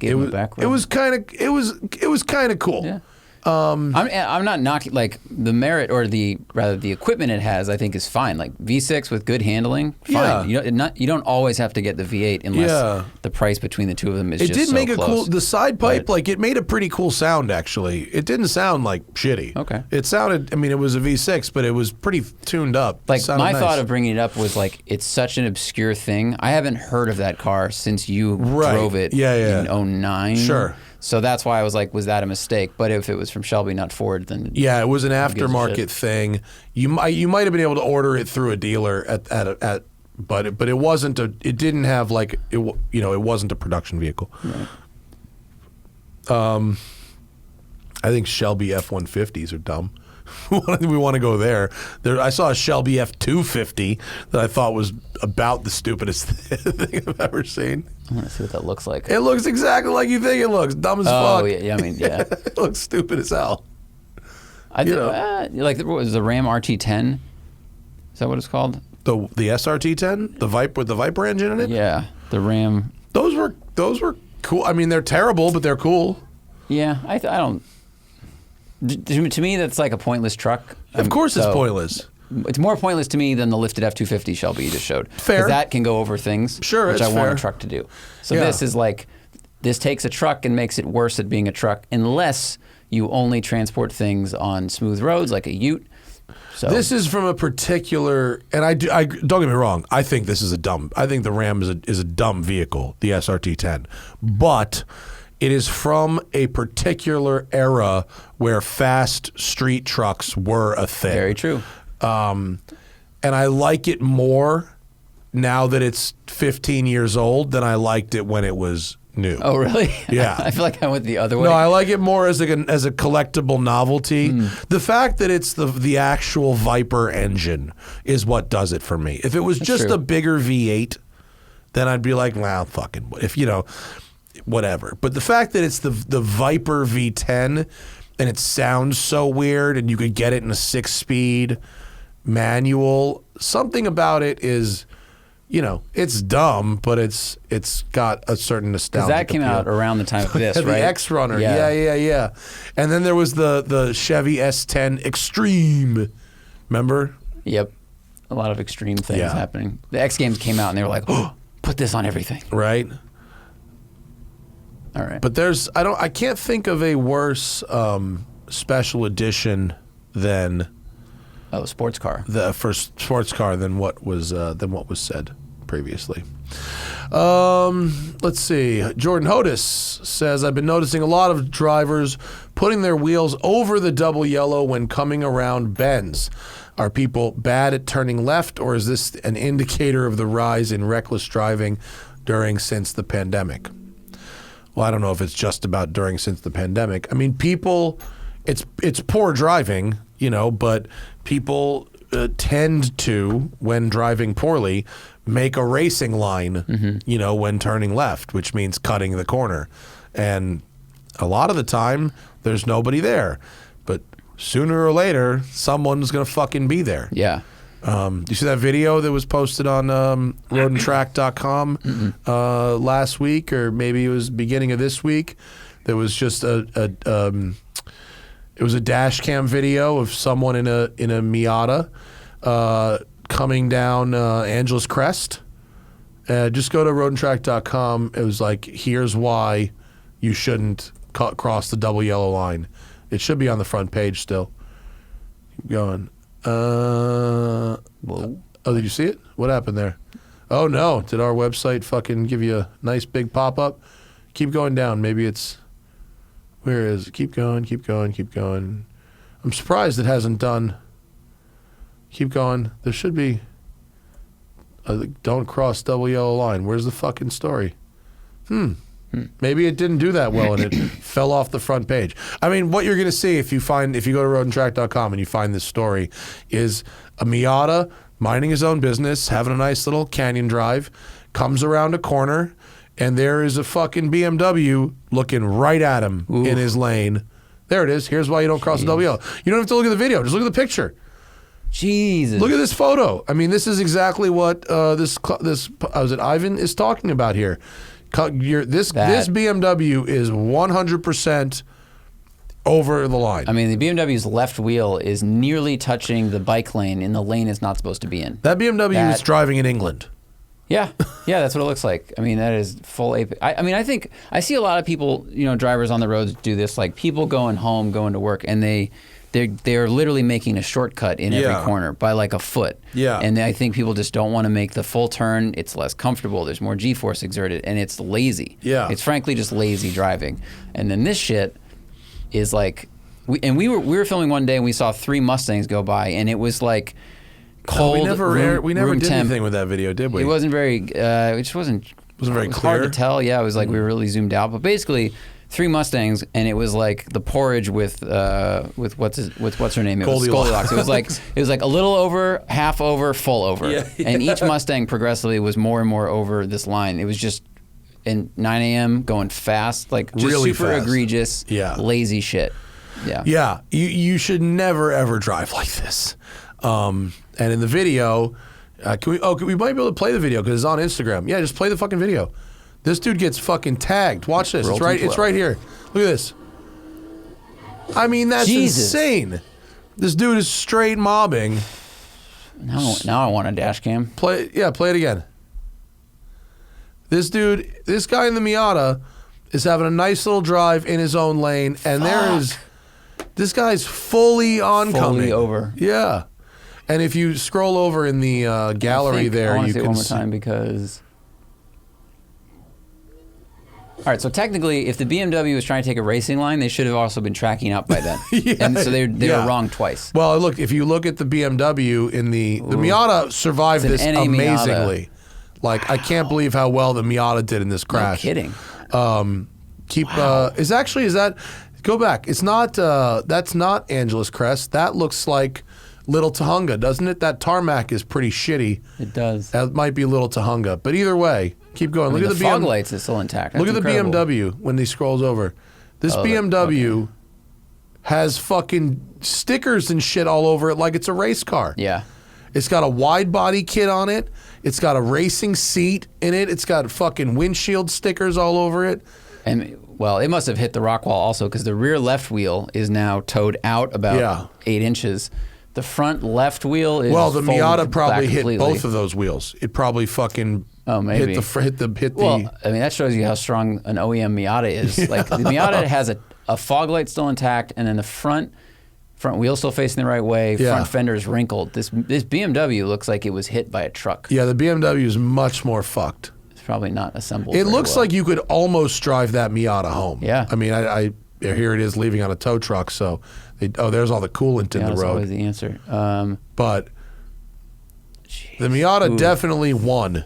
S1: it was kind of cool.
S2: Yeah. I'm not knocking, like, the merit or the equipment it has, I think is fine. Like V6 with good handling, fine.
S1: Yeah.
S2: You don't always have to get the V8 unless the price between the two of them is just so close.
S1: It did make a cool, the side pipe, like it made a pretty cool sound actually. It didn't sound like shitty.
S2: Okay.
S1: It sounded, I mean, it was a V6, but it was pretty tuned up.
S2: Like my thought of bringing it up was like, it's such an obscure thing. I haven't heard of that car since you drove it in 09.
S1: Sure.
S2: So that's why I was like, was that a mistake? But if it was from Shelby, not Ford, then
S1: it was an aftermarket thing. You might have been able to order it through a dealer but it wasn't it didn't have like it wasn't a production vehicle. Right. I think Shelby F-150s are dumb. We want to go there. I saw a Shelby F-250 that I thought was about the stupidest thing I've ever seen.
S2: I want to see what that looks like.
S1: It looks exactly like you think it looks. Dumb as fuck.
S2: Oh, yeah. I mean, yeah.
S1: It looks stupid as hell.
S2: Like, what was the Ram RT10? Is that what it's called?
S1: The SRT10? The with the Viper engine in it?
S2: Yeah, the Ram.
S1: Those were cool. I mean, they're terrible, but they're cool.
S2: Yeah, I don't. To me, that's like a pointless truck.
S1: Of course it's pointless.
S2: It's more pointless to me than the lifted F-250 Shelby you just showed.
S1: Fair.
S2: Because that can go over things, which I want a truck to do. So this is like, this takes a truck and makes it worse at being a truck unless you only transport things on smooth roads like a ute. So
S1: this is from a particular, and I don't get me wrong, I think this is I think the Ram is a dumb vehicle, the SRT10. But It is from a particular era where fast street trucks were a thing.
S2: Very true.
S1: And I like it more now that it's 15 years old than I liked it when it was new.
S2: Oh, really?
S1: Yeah.
S2: I feel like I went the other way.
S1: No, I like it more as a collectible novelty. The fact that it's the actual Viper engine is what does it for me. If it was just
S2: true.
S1: a bigger V8, then I'd be like, well, fucking, if you know, whatever. But the fact that it's the Viper V10 and it sounds so weird and you could get it in a 6-speed manual, something about it is, you know, it's dumb, but it's got a certain nostalgia.
S2: Because that came out around the time of this,
S1: the
S2: right?
S1: X Runner, yeah. And then there was the Chevy S10 Extreme. Remember?
S2: Yep. A lot of extreme things
S1: Yeah.
S2: happening. The X Games came out and they were like, oh, put this on everything.
S1: Right.
S2: All right.
S1: But I can't think of a worse special edition than
S2: sports car.
S1: the first sports car than what was said previously. Let's see. Jordan Hodis says, I've been noticing a lot of drivers putting their wheels over the double yellow when coming around bends. Are people bad at turning left, or is this an indicator of the rise in reckless driving since the pandemic? Well, I don't know if it's just about since the pandemic. I mean, people, it's poor driving, you know, but people tend to, when driving poorly, make a racing line, you know, when turning left, which means cutting the corner. And a lot of the time, there's nobody there. But sooner or later, someone's going to fucking be there.
S2: Yeah.
S1: You see that video that was posted on roadandtrack.com last week, or maybe it was beginning of this week? There was just it was a dash cam video of someone in a Miata coming down Angeles Crest. Just go to roadandtrack.com. It was like, here's why you shouldn't cross the double yellow line. It should be on the front page still. Keep going.
S2: Whoa.
S1: Oh, did you see it? What happened there? Oh, no. Did our website fucking give you a nice big pop-up? Keep going down. Maybe it's... Where is it? Keep going, keep going, keep going. I'm surprised it hasn't done... Keep going. There should be... don't cross double yellow line. Where's the fucking story? Maybe it didn't do that well and it fell off the front page. I mean, what you're going to see if you go to roadandtrack.com and you find this story is a Miata minding his own business, having a nice little canyon drive, comes around a corner, and there is a fucking BMW looking right at him in his lane. There it is. Here's why you don't cross the double yellow. You don't have to look at the video. Just look at the picture.
S2: Jesus.
S1: Look at this photo. I mean, this is exactly what this Ivan is talking about here. This BMW is 100% over the line.
S2: I mean, the BMW's left wheel is nearly touching the bike lane in the lane it's not supposed to be in.
S1: That BMW is driving in England.
S2: Yeah, that's what it looks like. I mean, that is full AP. I mean, I think I see a lot of people, you know, drivers on the roads do this. Like people going home, going to work, and they're literally making a shortcut in every corner by like a foot.
S1: Yeah.
S2: And I think people just don't want to make the full turn. It's less comfortable. There's more G-force exerted, and it's lazy.
S1: Yeah.
S2: It's frankly just lazy driving. And then this shit is like, we were filming one day and we saw 3 Mustangs go by, and it was like cold.
S1: We never
S2: room
S1: did
S2: temp.
S1: anything with that video, did we?
S2: It wasn't very. It just wasn't.
S1: Very
S2: it was
S1: clear.
S2: hard to tell. Yeah, it was like we were really zoomed out. But basically, 3 Mustangs, and it was like the porridge with what's her name? It was Goldilocks. It was like a little over, half over, full over.
S1: Yeah.
S2: And each Mustang progressively was more and more over this line. It was just in 9 a.m. going fast, like just
S1: really
S2: super
S1: fast.
S2: egregious, lazy shit. Yeah.
S1: Yeah. You should never ever drive like this. And in the video, we might be able to play the video because it's on Instagram. Yeah, just play the fucking video. This dude gets fucking tagged. Watch this. It's right here. Look at this. I mean, that's insane. This dude is straight mobbing.
S2: Now I want a dash cam.
S1: Play it again. This guy in the Miata is having a nice little drive in his own lane, and this guy's fully oncoming.
S2: Fully over.
S1: Yeah. And if you scroll over in the gallery there,
S2: I want
S1: you
S2: to see it
S1: can
S2: one more time because All right, so technically, if the BMW was trying to take a racing line, they should have also been tracking up by then.
S1: Yeah,
S2: and so they were wrong twice.
S1: Well, look, if you look at the BMW in the Miata survived this
S2: NA
S1: amazingly.
S2: Miata.
S1: Like, I can't believe how well the Miata did in this crash.
S2: No kidding.
S1: Go back. It's not, that's not Angeles Crest. That looks like Little Tahunga, doesn't it? That tarmac is pretty shitty.
S2: It does.
S1: That might be Little Tahunga. But either way, keep going. Look at the
S2: fog lights is still intact. That's
S1: look at
S2: incredible.
S1: the BMW when he scrolls over. This BMW has fucking stickers and shit all over it like it's a race car.
S2: Yeah.
S1: It's got a wide body kit on it. It's got a racing seat in it. It's got fucking windshield stickers all over it.
S2: And well, it must have hit the rock wall also because the rear left wheel is now towed out about 8 inches. The front left wheel is
S1: well. The Miata probably hit
S2: completely.
S1: both of those wheels. It probably fucking
S2: maybe
S1: hit the.
S2: Well, I mean that shows you how strong an OEM Miata is. Yeah. Like the Miata has a fog light still intact, and then the front wheel still facing the right way.
S1: Yeah.
S2: Front fender is wrinkled. This BMW looks like it was hit by a truck.
S1: Yeah, the BMW is much more fucked.
S2: It's probably not assembled.
S1: It looks
S2: well.
S1: like you could almost drive that Miata home.
S2: Yeah.
S1: I mean, I here it is leaving on a tow truck. So, there's all the coolant in the
S2: that's
S1: road.
S2: Always the answer.
S1: But the Miata definitely won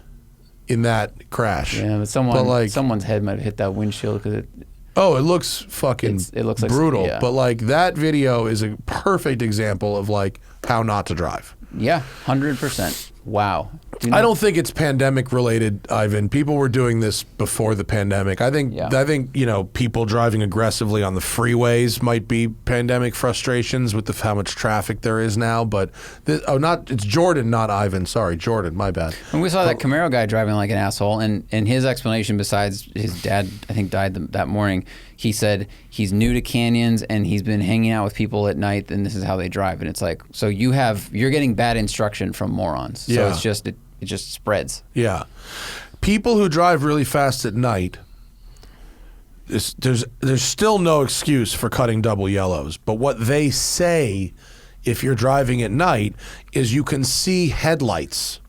S1: in that crash.
S2: Yeah, but someone's head might have hit that windshield because it.
S1: Oh, it looks fucking
S2: it looks like
S1: brutal.
S2: yeah.
S1: But like that video is a perfect example of like how not to drive.
S2: Yeah, 100%. Wow.
S1: I don't think it's pandemic related, Ivan. People were doing this before the pandemic. I think people driving aggressively on the freeways might be pandemic frustrations with how much traffic there is now. But it's Jordan, not Ivan. Sorry, Jordan. My bad.
S2: When we saw that Camaro guy driving like an asshole, and his explanation, besides his dad, I think died that morning, he said he's new to canyons and he's been hanging out with people at night, and this is how they drive. And it's like, so you're getting bad instruction from morons. So
S1: Yeah.
S2: it's just it just spreads.
S1: Yeah. People who drive really fast at night, there's still no excuse for cutting double yellows. But what they say, if you're driving at night, is you can see headlights.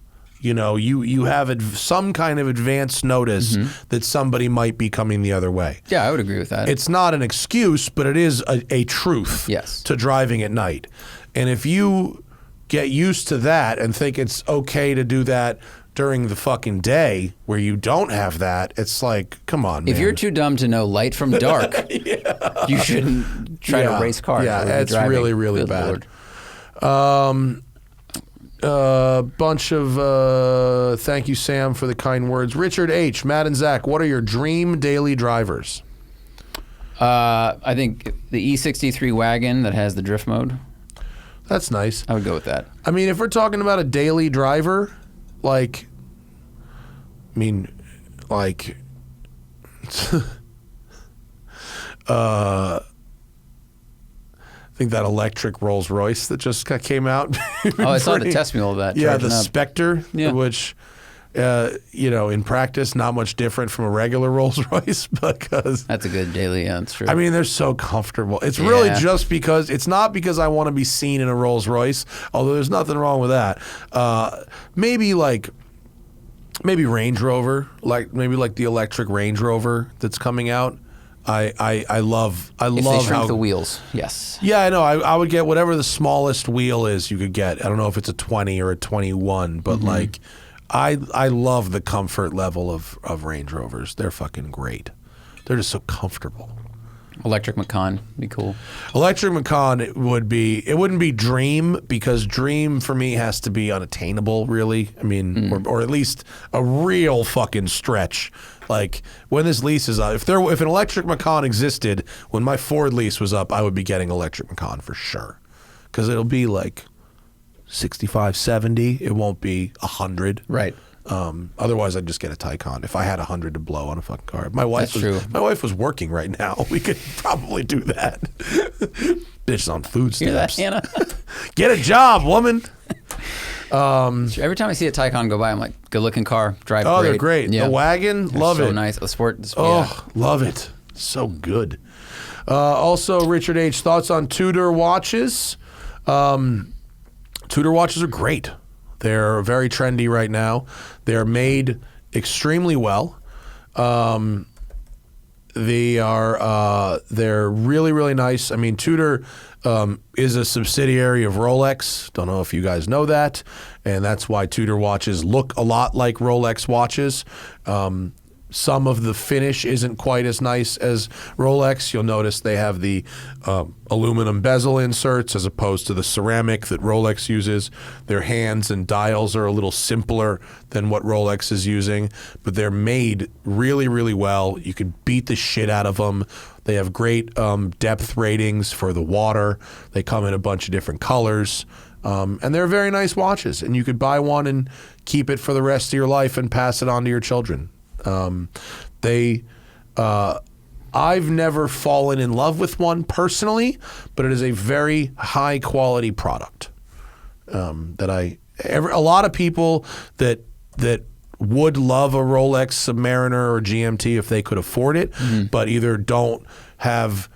S1: You know, you have some kind of advance notice that somebody might be coming the other way.
S2: Yeah, I would agree with that.
S1: It's not an excuse, but it is a truth to driving at night. And if you get used to that and think it's okay to do that during the fucking day where you don't have that, it's like, come on, man.
S2: If you're too dumb to know light from dark, you shouldn't try to race cars.
S1: Yeah, it's really, really bad. Bunch of thank you, Sam, for the kind words. Richard H., Matt and Zach, what are your dream daily drivers?
S2: I think the E63 wagon that has the drift mode.
S1: That's nice.
S2: I would go with that.
S1: I mean, if we're talking about a daily driver, I think that electric Rolls Royce that just came out.
S2: Oh, I saw the test mule of that.
S1: Yeah, the Spectre,
S2: yeah.
S1: which, in practice, not much different from a regular Rolls Royce, because
S2: that's a good daily. Yeah, that's true.
S1: I mean, they're so comfortable. It's really just because it's not because I want to be seen in a Rolls Royce, although there's nothing wrong with that. Maybe Range Rover, maybe the electric Range Rover that's coming out. I love
S2: if they shrink the wheels, yes.
S1: Yeah, I know. I would get whatever the smallest wheel is you could get. I don't know if it's a 20 or a 21, but I love the comfort level of Range Rovers. They're fucking great. They're just so comfortable.
S2: Electric Macan be cool.
S1: Electric Macan it wouldn't be dream, because dream for me has to be unattainable, really. I mean, or at least a real fucking stretch. Like when this lease is up, if an electric Macan existed when my Ford lease was up, I would be getting electric Macan for sure, because it'll be like 65, 70. It won't be 100.
S2: Right.
S1: Otherwise, I'd just get a Taycan if I had 100 to blow on a fucking car. My wife was working right now. We could probably do that. Bitch's on food stamps.
S2: Hear that, Hannah?
S1: Get a job, woman.
S2: Every time I see a Taycan go by, I'm like, good looking car, drive great.
S1: Oh, they're great. Yeah. The wagon, love it.
S2: So nice. The sport.
S1: Love it. So good. Also, Richard H., thoughts on Tudor watches? Tudor watches are great. They're very trendy right now. They're made extremely well. They're really, really nice. I mean, Tudor is a subsidiary of Rolex. Don't know if you guys know that, and that's why Tudor watches look a lot like Rolex watches. Some of the finish isn't quite as nice as Rolex. You'll notice they have the aluminum bezel inserts as opposed to the ceramic that Rolex uses. Their hands and dials are a little simpler than what Rolex is using, but they're made really, really well. You could beat the shit out of them. They have great depth ratings for the water. They come in a bunch of different colors. And they're very nice watches, and you could buy one and keep it for the rest of your life and pass it on to your children. I've never fallen in love with one personally, but it is a very high quality product. A lot of people that would love a Rolex Submariner or GMT if they could afford it, but either don't have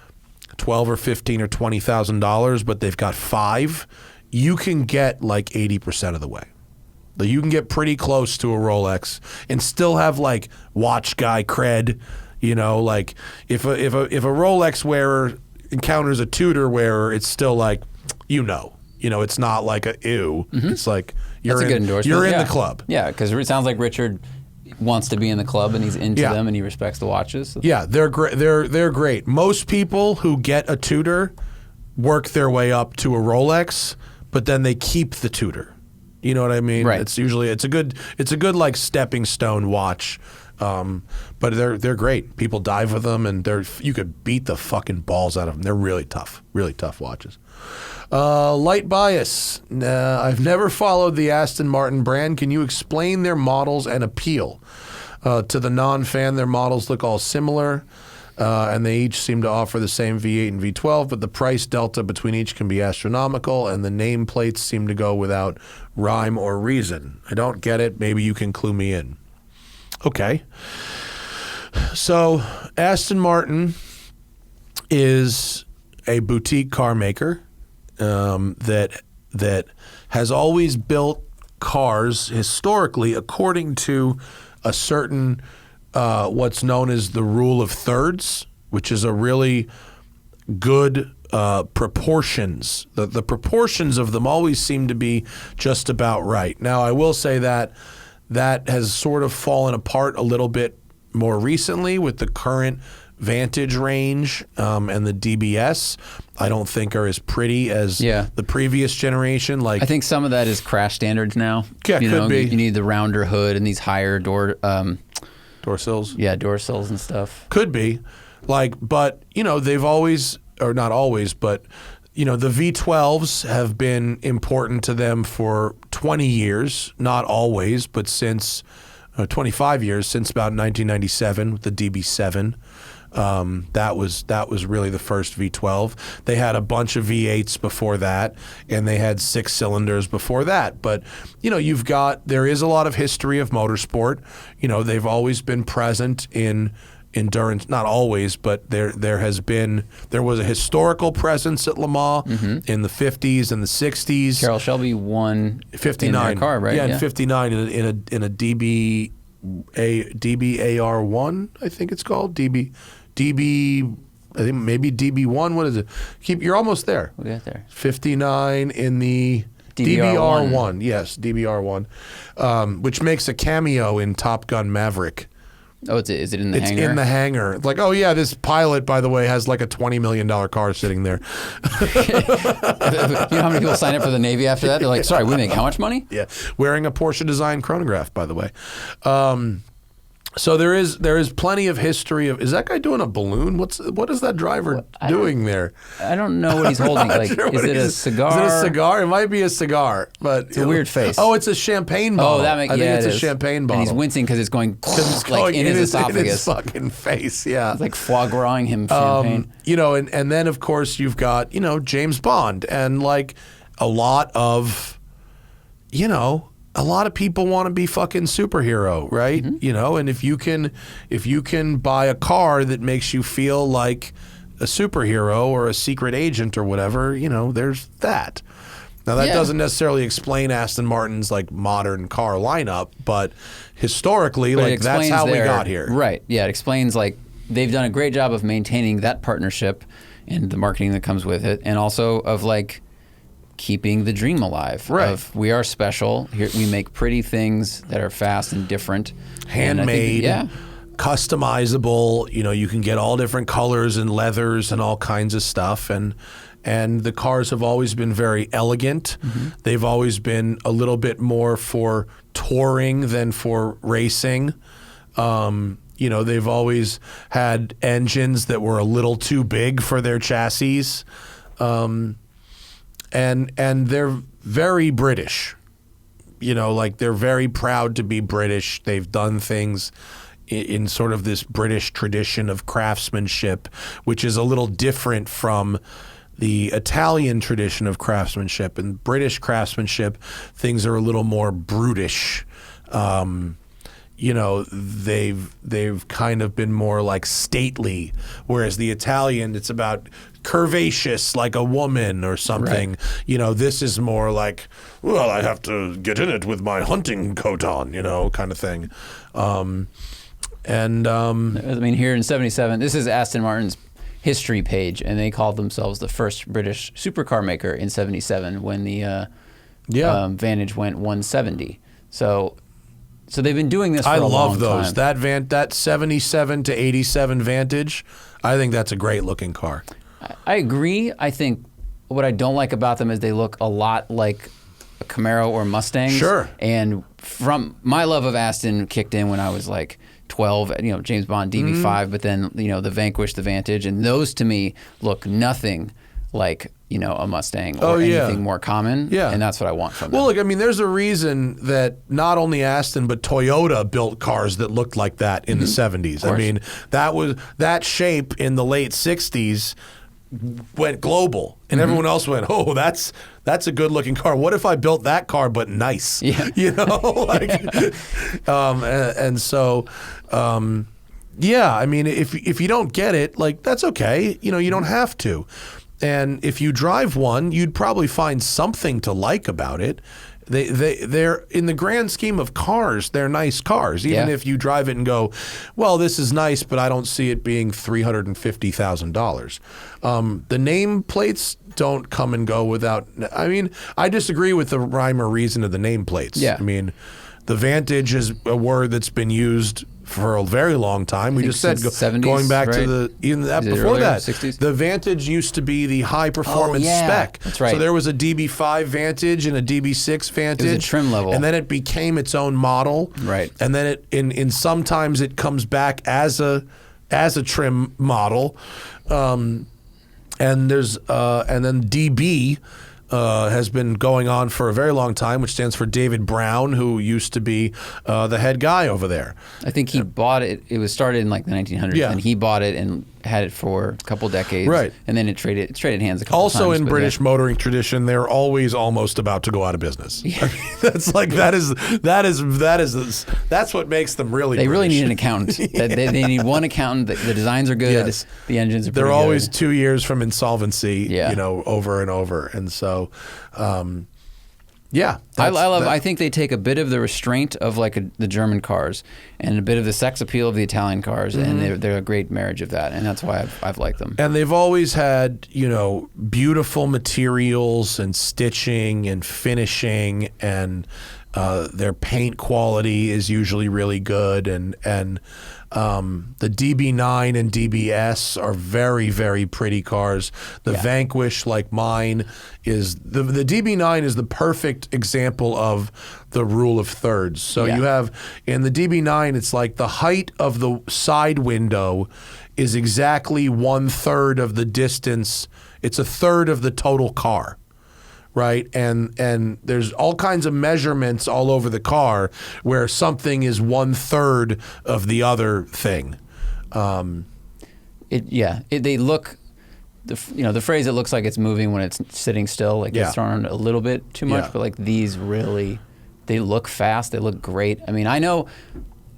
S1: $12 or $15 or $20,000, but they've got $5. You can get like 80% of the way. You can get pretty close to a Rolex and still have like watch guy cred, you know. Like if a Rolex wearer encounters a Tudor wearer, it's still like, you know, it's not like a ew. It's like you're in the club.
S2: Yeah, because it sounds like Richard wants to be in the club and he's into them and he respects the watches.
S1: Yeah, they're great. They're great. Most people who get a Tudor work their way up to a Rolex, but then they keep the Tudor. You know what I mean?
S2: Right.
S1: It's a good like stepping stone watch, but they're great. People dive with them, and you could beat the fucking balls out of them. They're really tough watches. Light bias. I've never followed the Aston Martin brand. Can you explain their models and appeal? To the non-fan, their models look all similar. And they each seem to offer the same V8 and V12, but the price delta between each can be astronomical, and the nameplates seem to go without rhyme or reason. I don't get it. Maybe you can clue me in. Okay. So Aston Martin is a boutique car maker that has always built cars historically according to a certain what's known as the rule of thirds, which is a really good proportions. The proportions of them always seem to be just about right. Now, I will say that has sort of fallen apart a little bit more recently with the current Vantage range and the DBS. I don't think are as pretty as the previous generation. Like,
S2: I think some of that is crash standards now.
S1: Yeah, could be.
S2: You need the rounder hood and these higher door
S1: sills.
S2: Yeah, door sills and stuff.
S1: Could be. But they've always, or not always, but the V12s have been important to them for 20 years, not always, but since 25 years, since about 1997 with the DB7. That was really the first V12. They had a bunch of V8s before that, and they had 6 cylinders before that. But there is a lot of history of motorsport. They've always been present in endurance, not always, but there was a historical presence at Le Mans in the 50s and the 60s.
S2: Carroll Shelby won
S1: 59
S2: in their car, right?
S1: Yeah, in 59 in a DBAR1, I think it's called DB. I think maybe DB1. What is it? You're almost there.
S2: We'll get there.
S1: 59 in the DBR1. Yes, DBR1, which makes a cameo in Top Gun Maverick.
S2: Oh, is it in the hangar?
S1: It's in the hangar. It's like, oh yeah, this pilot, by the way, has like a $20 million car sitting there.
S2: You know how many people sign up for the Navy after that? They're like, sorry, we make how much money?
S1: Yeah, wearing a Porsche design chronograph, by the way. So there is plenty of history of. Is that guy doing a balloon? What is that driver doing there?
S2: I don't know what he's holding. Like, is it a cigar?
S1: Is it a cigar? It might be a cigar, but
S2: it's a weird face.
S1: Oh, it's a champagne bottle.
S2: I think
S1: it's a champagne bottle.
S2: And he's wincing because it's going like in his esophagus.
S1: In his fucking face. Yeah,
S2: it's like foie gras him champagne.
S1: And then of course you've got James Bond, and like a lot of people want to be fucking superhero, right? And if you can buy a car that makes you feel like a superhero or a secret agent or whatever, there's that. Now that doesn't necessarily explain Aston Martin's like modern car lineup, but historically, that's how we got here.
S2: Right. Yeah, it explains like they've done a great job of maintaining that partnership and the marketing that comes with it, and also of like keeping the dream alive.
S1: Right.
S2: Of we are special. Here we make pretty things that are fast and different,
S1: handmade.
S2: And I think,
S1: customizable. You know, you can get all different colors and leathers and all kinds of stuff, and the cars have always been very elegant. They've always been a little bit more for touring than for racing. You know, they've always had engines that were a little too big for their chassis, and they're very British. You know, like they're very proud to be British. They've done things in sort of this British tradition of craftsmanship, which is a little different from the Italian tradition of craftsmanship. In British craftsmanship, things are a little more brutish. You know, they've kind of been more like stately, whereas the Italian, it's about curvaceous, like a woman or something. Right. You know, this is more like, well, I have to get in it with my hunting coat on, you know, kind of thing. I
S2: mean, here in '77, this is Aston Martin's history page, and they called themselves the first British supercar maker in '77 when the Vantage went 170. So they've been doing this for a long time. I love those.
S1: That 77 to 87 Vantage, I think that's a great looking car.
S2: I agree. I think what I don't like about them is they look a lot like a Camaro or Mustang.
S1: Sure.
S2: And from my love of Aston kicked in when I was like 12, you know, James Bond DB5, but then, you know, the Vanquish, the Vantage, and those to me look nothing like, you know, a Mustang or anything more common. Yeah. And that's what I want from them.
S1: Well, look, I mean, there's a reason that not only Aston, but Toyota built cars that looked like that in the 70s. I mean, that shape in the late 60s went global, and everyone else went, oh, that's a good looking car. What if I built that car but nice?
S2: Yeah.
S1: You know, like, I mean, if you don't get it, like, that's okay. You know, you don't have to. And if you drive one, you'd probably find something to like about it. They're in the grand scheme of cars, they're nice cars. Even if you drive it and go, well, this is nice, but I don't see it being $350,000. The nameplates don't come and go without. I mean, I disagree with the rhyme or reason of the nameplates.
S2: Yeah.
S1: I mean, the Vantage is a word that's been used for a very long time. We just said
S2: 70s,
S1: going back
S2: right?
S1: to even that before that.
S2: 60s?
S1: The Vantage used to be the high performance spec.
S2: That's right.
S1: So there was a DB5 Vantage and a DB6 Vantage.
S2: It was a trim level.
S1: And then it became its own model.
S2: Right.
S1: And then it in sometimes it comes back as a trim model. And then DB has been going on for a very long time, which stands for David Brown, who used to be the head guy over there.
S2: I think he bought it. It was started in like the 1900s, and he bought it and had it for a couple decades.
S1: Right.
S2: And then it traded hands a couple times.
S1: Also in British motoring tradition, they're always almost about to go out of business. Yeah. I mean, that's like that's what makes them really.
S2: They
S1: British.
S2: really need an accountant. They need one accountant. The designs are good.
S1: Yes.
S2: The engines are pretty
S1: They're
S2: good.
S1: always 2 years from insolvency.
S2: Yeah.
S1: You know, over and over, and so.
S2: I think they take a bit of the restraint of like the German cars and a bit of the sex appeal of the Italian cars, and they're a great marriage of that, and that's why I've liked them.
S1: And they've always had, you know, beautiful materials and stitching and finishing, and their paint quality is usually really good, and the DB9 and DBS are very, very pretty cars. The Vanquish, like mine, is the DB9 is the perfect example of the rule of thirds. So you have in the DB9, it's like the height of the side window is exactly 1/3 of the distance. It's a third of the total car. Right, and there's all kinds of measurements all over the car where something is 1/3 of the other thing.
S2: They look, the phrase "it looks like it's moving when it's sitting still," like it's thrown a little bit too much, but like these really, they look fast, they look great. I mean, I know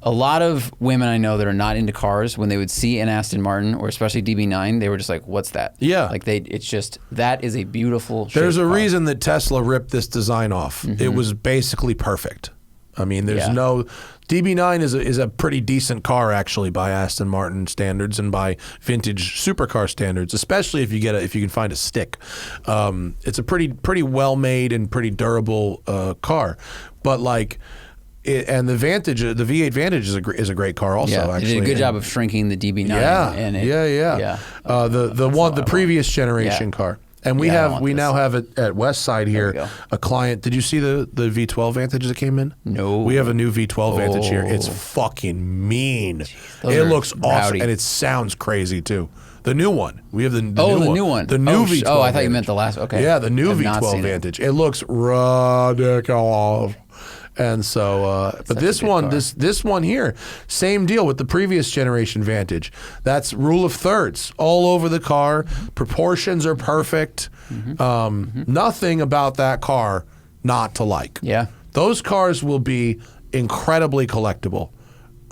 S2: a lot of women I know that are not into cars, when they would see an Aston Martin or especially DB9, they were just like, "What's that?"
S1: Yeah,
S2: like it's just, that is a beautiful.
S1: There's a
S2: car.
S1: reason that Tesla ripped this design off. It was basically perfect. I mean, there's no DB9 is a pretty decent car actually by Aston Martin standards and by vintage supercar standards, especially if you can find a stick. It's a pretty well made and pretty durable car, but like. And the V8 Vantage is a great car also.
S2: Yeah,
S1: actually,
S2: they did a good job of shrinking the DB9.
S1: Yeah. The previous generation car, and we now have it at West Side here. A client. Did you see the V12 Vantage that came in?
S2: No.
S1: We have a new V12 Vantage here. It's fucking mean. It looks awesome, and it sounds crazy too. The new one. We have the new one. The new V12.
S2: Oh, I thought you meant the last. Okay.
S1: Yeah, the new V12 Vantage. It looks ridiculous. And so, but this one here, same deal with the previous generation Vantage. That's rule of thirds all over the car. Proportions are perfect. Nothing about that car not to like.
S2: Yeah.
S1: Those cars will be incredibly collectible.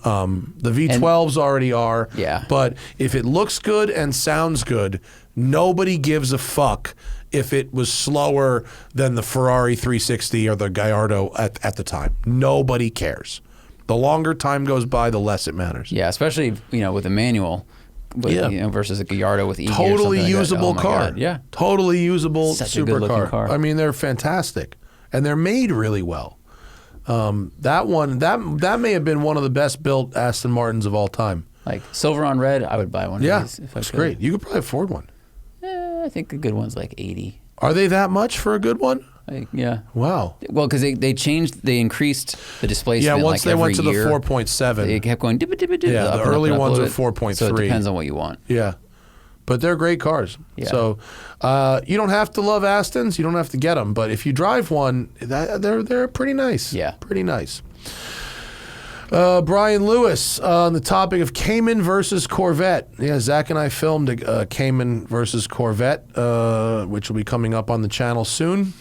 S1: The V12s already are.
S2: Yeah.
S1: But if it looks good and sounds good, nobody gives a fuck if it was slower than the Ferrari 360 or the Gallardo at the time. Nobody cares. The longer time goes by, the less it matters.
S2: Yeah, especially with a manual, versus a Gallardo with E.
S1: Totally usable car.
S2: God. Yeah,
S1: totally usable
S2: Such a good-looking car.
S1: I mean, they're fantastic, and they're made really well. That may have been one of the best built Aston Martins of all time.
S2: Like silver on red, I would buy one of these if I could.
S1: It's great. You could probably afford one.
S2: I think a good one's like 80.
S1: Are they that much for a good one?
S2: Yeah.
S1: Wow.
S2: Well, because they increased the displacement.
S1: Yeah, once
S2: they
S1: went to the
S2: year,
S1: 4.7.
S2: They kept going dip.
S1: Yeah, the early ones are 4.3.
S2: So it depends on what you want.
S1: Yeah. But they're great cars.
S2: Yeah.
S1: So you don't have to love Astons. You don't have to get them. But if you drive one, they're pretty nice.
S2: Yeah.
S1: Pretty nice. Brian Lewis, on the topic of Cayman versus Corvette. Yeah, Zach and I filmed a Cayman versus Corvette, which will be coming up on the channel soon.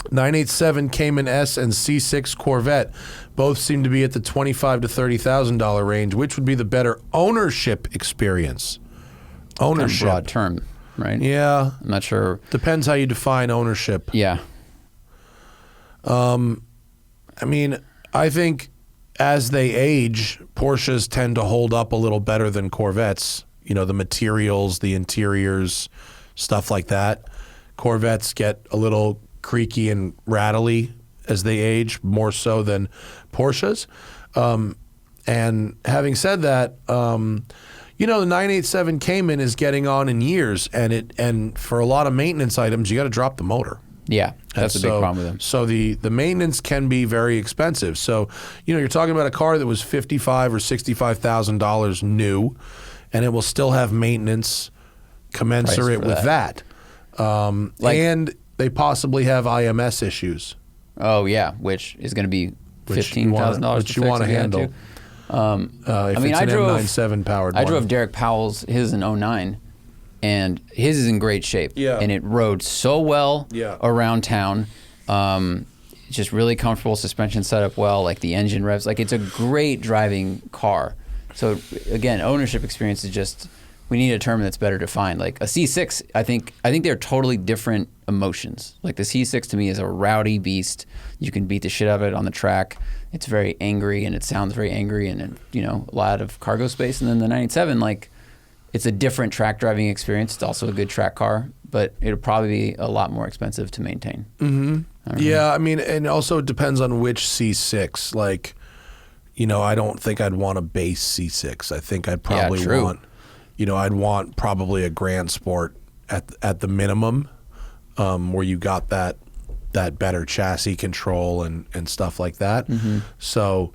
S1: 987 Cayman S and C6 Corvette both seem to be at the $25,000 to $30,000 range. Which would be the better ownership experience? Ownership.
S2: Kind of broad term, right?
S1: Yeah.
S2: I'm not sure.
S1: Depends how you define ownership.
S2: Yeah.
S1: I mean, I think as they age, Porsches tend to hold up a little better than Corvettes. The materials, the interiors, stuff like that. Corvettes get a little creaky and rattly as they age, more so than Porsches. And having said that, the 987 Cayman is getting on in years, and for a lot of maintenance items, you got to drop the motor.
S2: Yeah, that's a big problem with them.
S1: So the maintenance can be very expensive. So, you're talking about a car that was $55,000 or $65,000 new, and it will still have maintenance commensurate with that. And they possibly have IMS issues.
S2: Oh yeah, which is going to be $15,000.
S1: Which you want to handle. If it's an M97 powered one.
S2: I drove Derek Powell's, his in 09. And his is in great shape.
S1: Yeah.
S2: And it rode so well around town. Just really comfortable, suspension set up well, like the engine revs. Like, it's a great driving car. So, again, ownership experience is just, we need a term that's better defined. Like a C6, I think they're totally different emotions. Like the C6 to me is a rowdy beast. You can beat the shit out of it on the track. It's very angry and it sounds very angry and, a lot of cargo space. And then the 987, like, it's a different track driving experience. It's also a good track car, but it'll probably be a lot more expensive to maintain.
S1: Mm-hmm. Yeah, I mean, and also it depends on which C6. Like, I don't think I'd want a base C6. I think I'd probably want, I'd want probably a Grand Sport at the minimum, where you got that better chassis control and stuff like that. Mm-hmm. So,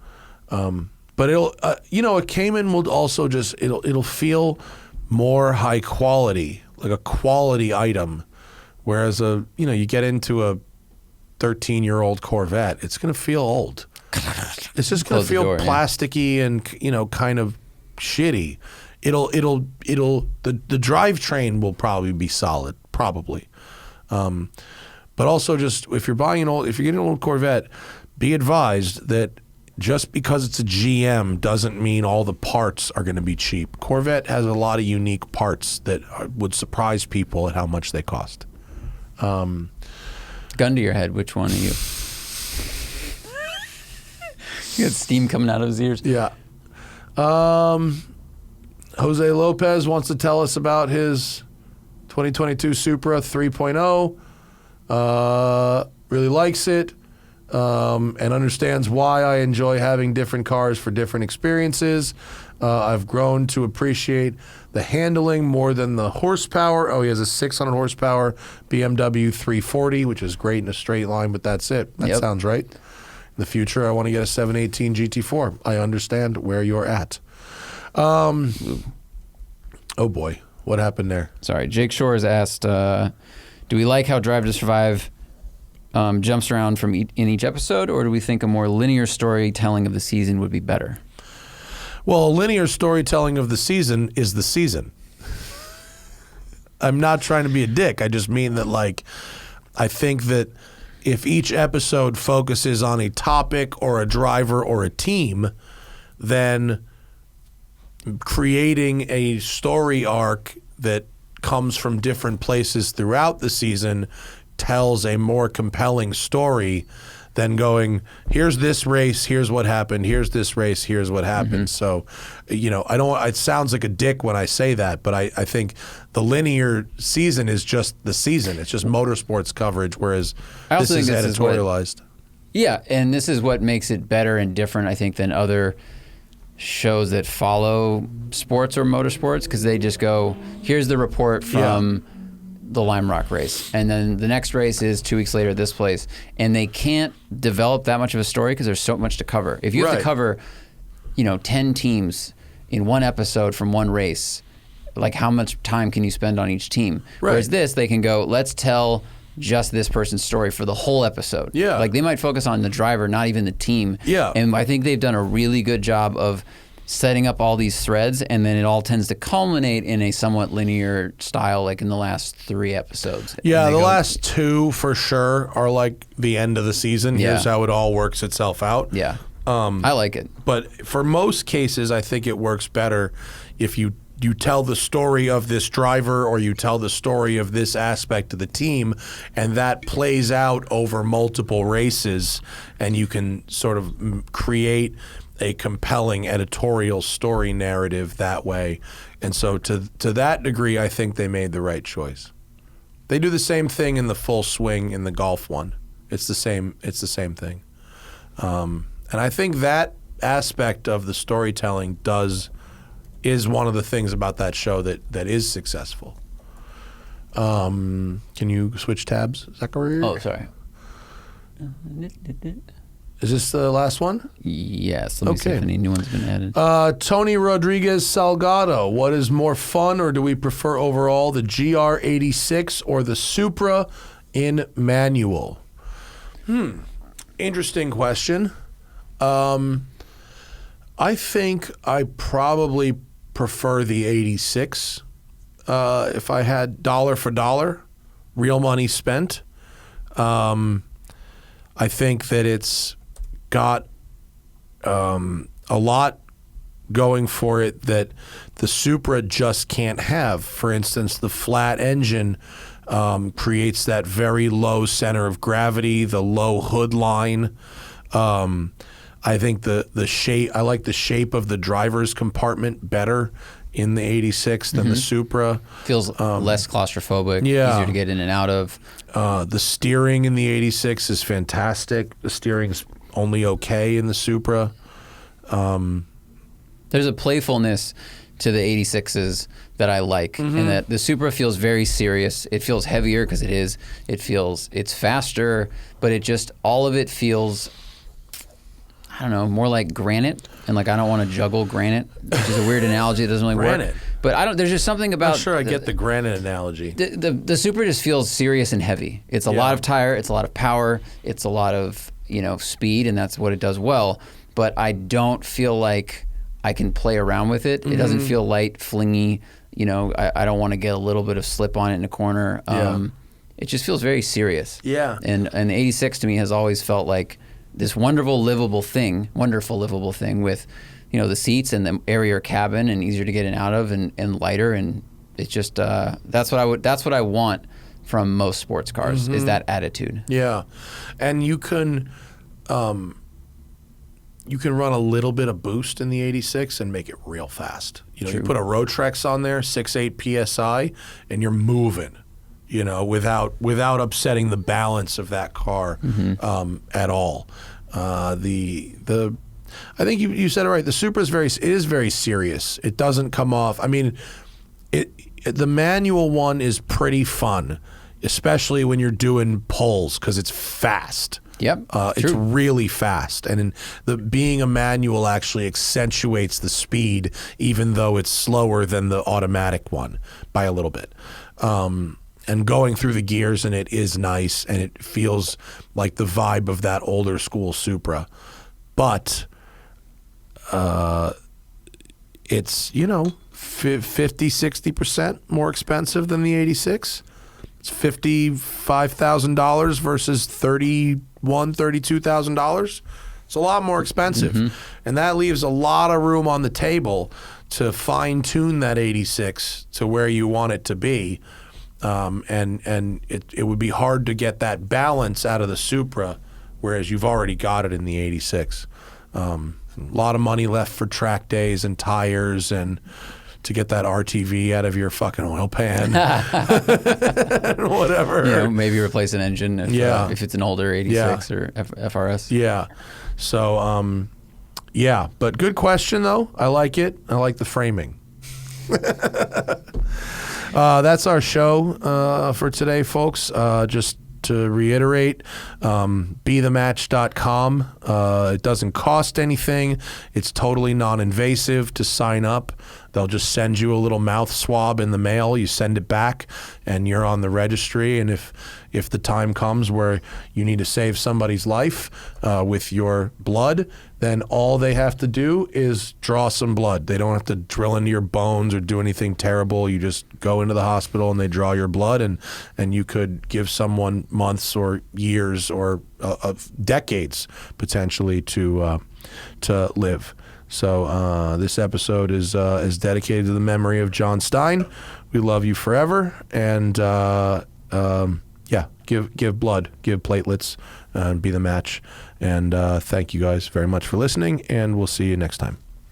S1: but it'll, a Cayman will also just it'll feel more high quality, like a quality item, whereas you get into a 13-year-old Corvette, it's going to feel old. It's just going to feel plasticky and kind of shitty. The drivetrain will probably be solid, probably. But also, just if you're getting an old Corvette, be advised that just because it's a GM doesn't mean all the parts are going to be cheap. Corvette has a lot of unique parts that would surprise people at how much they cost.
S2: Gun to your head, which one are you? He had steam coming out of his ears.
S1: Yeah. Jose Lopez wants to tell us about his 2022 Supra 3.0. Really likes it and understands why I enjoy having different cars for different experiences. I've grown to appreciate the handling more than the horsepower. Oh, he has a 600 horsepower BMW 340, which is great in a straight line, but that's it. That sounds right. In the future, I want to get a 718 GT4. I understand where you're at. Oh boy, what happened there?
S2: Sorry, Jake Shore has asked, do we like how Drive to Survive jumps around from in each episode, or do we think a more linear storytelling of the season would be better?
S1: Well, linear storytelling of the season is the season. I'm not trying to be a dick. I just mean that, like, I think that if each episode focuses on a topic or a driver or a team, then creating a story arc that comes from different places throughout the season tells a more compelling story than going, here's this race, here's what happened, here's this race, here's what happened. So, you know, it sounds like a dick when I say that, but I think the linear season is just the season. It's just motorsports coverage, whereas this is editorialized.
S2: Yeah, and this is what makes it better and different, I think, than other shows that follow sports or motorsports, because they just go, here's the report from the Lime Rock race, and then the next race is 2 weeks later at this place, and they can't develop that much of a story because there's so much to cover. If you have to cover, 10 teams in one episode from one race, like, how much time can you spend on each team? Whereas this, they can go, let's tell just this person's story for the whole episode.
S1: Yeah.
S2: Like, they might focus on the driver, not even the team. Yeah. And I think they've done a really good job of setting up all these threads, and then it all tends to culminate in a somewhat linear style, like in the last 3 episodes.
S1: Yeah, the last 2 for sure are like the end of the season. Here's how it all works itself out.
S2: Yeah. I like it.
S1: But for most cases, I think it works better if you tell the story of this driver, or you tell the story of this aspect of the team, and that plays out over multiple races, and you can sort of create a compelling editorial story narrative that way. And so to that degree, I think they made the right choice. They do the same thing in the Full Swing in the golf one. It's the same thing. And I think that aspect of the storytelling is one of the things about that show that is successful. Can you switch tabs, Zachary?
S2: Oh, sorry.
S1: Is this the last one?
S2: Yes. Let me see if any new ones have been added.
S1: Tony Rodriguez Salgado. What is more fun, or do we prefer overall the GR86 or the Supra in manual? Interesting question. I think I probably prefer the 86. If I had dollar for dollar, real money spent. I think that it's got a lot going for it that the Supra just can't have. For instance, the flat engine creates that very low center of gravity, the low hood line. I think the shape, I like the shape of the driver's compartment better in the 86 than the Supra.
S2: Feels less claustrophobic, easier to get in and out of.
S1: The steering in the 86 is fantastic. The steering's only okay in the Supra.
S2: There's a playfulness to the 86s that I like, and that the Supra feels very serious. It feels heavier because it is. It's faster, but it just, all of it feels, I don't know, more like granite. And like, I don't want to juggle granite, which is a weird analogy. It doesn't really work. But there's just something about...
S1: I'm sure I get the granite analogy.
S2: The Supra just feels serious and heavy. It's a lot of tire, it's a lot of power, it's a lot of, speed, and that's what it does well. But I don't feel like I can play around with it. It doesn't feel light, flingy. I don't want to get a little bit of slip on it in a corner. It just feels very serious. Yeah. And the 86 to me has always felt like this wonderful livable thing with, the seats and the airier cabin and easier to get in and out of and lighter, and it's just that's what I want from most sports cars is that attitude. Yeah, and you can
S1: you can run a little bit of boost in the 86 and make it real fast. You know,
S2: True.
S1: you put a Rotrex on there, 6.8 PSI, and you're moving, you know, without upsetting the balance of that car at all. I think you said it right. The Supra is very serious. It doesn't come off. I mean, the manual one is pretty fun, especially when you're doing pulls because it's fast.
S2: Yep,
S1: It's really fast, and being a manual actually accentuates the speed, even though it's slower than the automatic one by a little bit. And going through the gears in it is nice, and it feels like the vibe of that older school Supra. But it's, you know, 50, 60% more expensive than the 86. It's $55,000 versus $32,000. It's a lot more expensive, and that leaves a lot of room on the table to fine tune that 86 to where you want it to be, and it would be hard to get that balance out of the Supra, whereas you've already got it in the 86. A lot of money left for track days and tires and to get that RTV out of your fucking oil pan. Whatever.
S2: You know, maybe replace an engine if it's an older 86 or FRS.
S1: Yeah. So, yeah. But good question, though. I like it. I like the framing. That's our show for today, folks. Just to reiterate, bethematch.com. It doesn't cost anything. It's totally non-invasive to sign up. They'll just send you a little mouth swab in the mail. You send it back, and you're on the registry. And if the time comes where you need to save somebody's life with your blood, then all they have to do is draw some blood. They don't have to drill into your bones or do anything terrible. You just go into the hospital and they draw your blood, and you could give someone months or years or decades potentially to live. So this episode is dedicated to the memory of John Stein. We love you forever, and give blood, give platelets, and be the match. And thank you guys very much for listening, and we'll see you next time.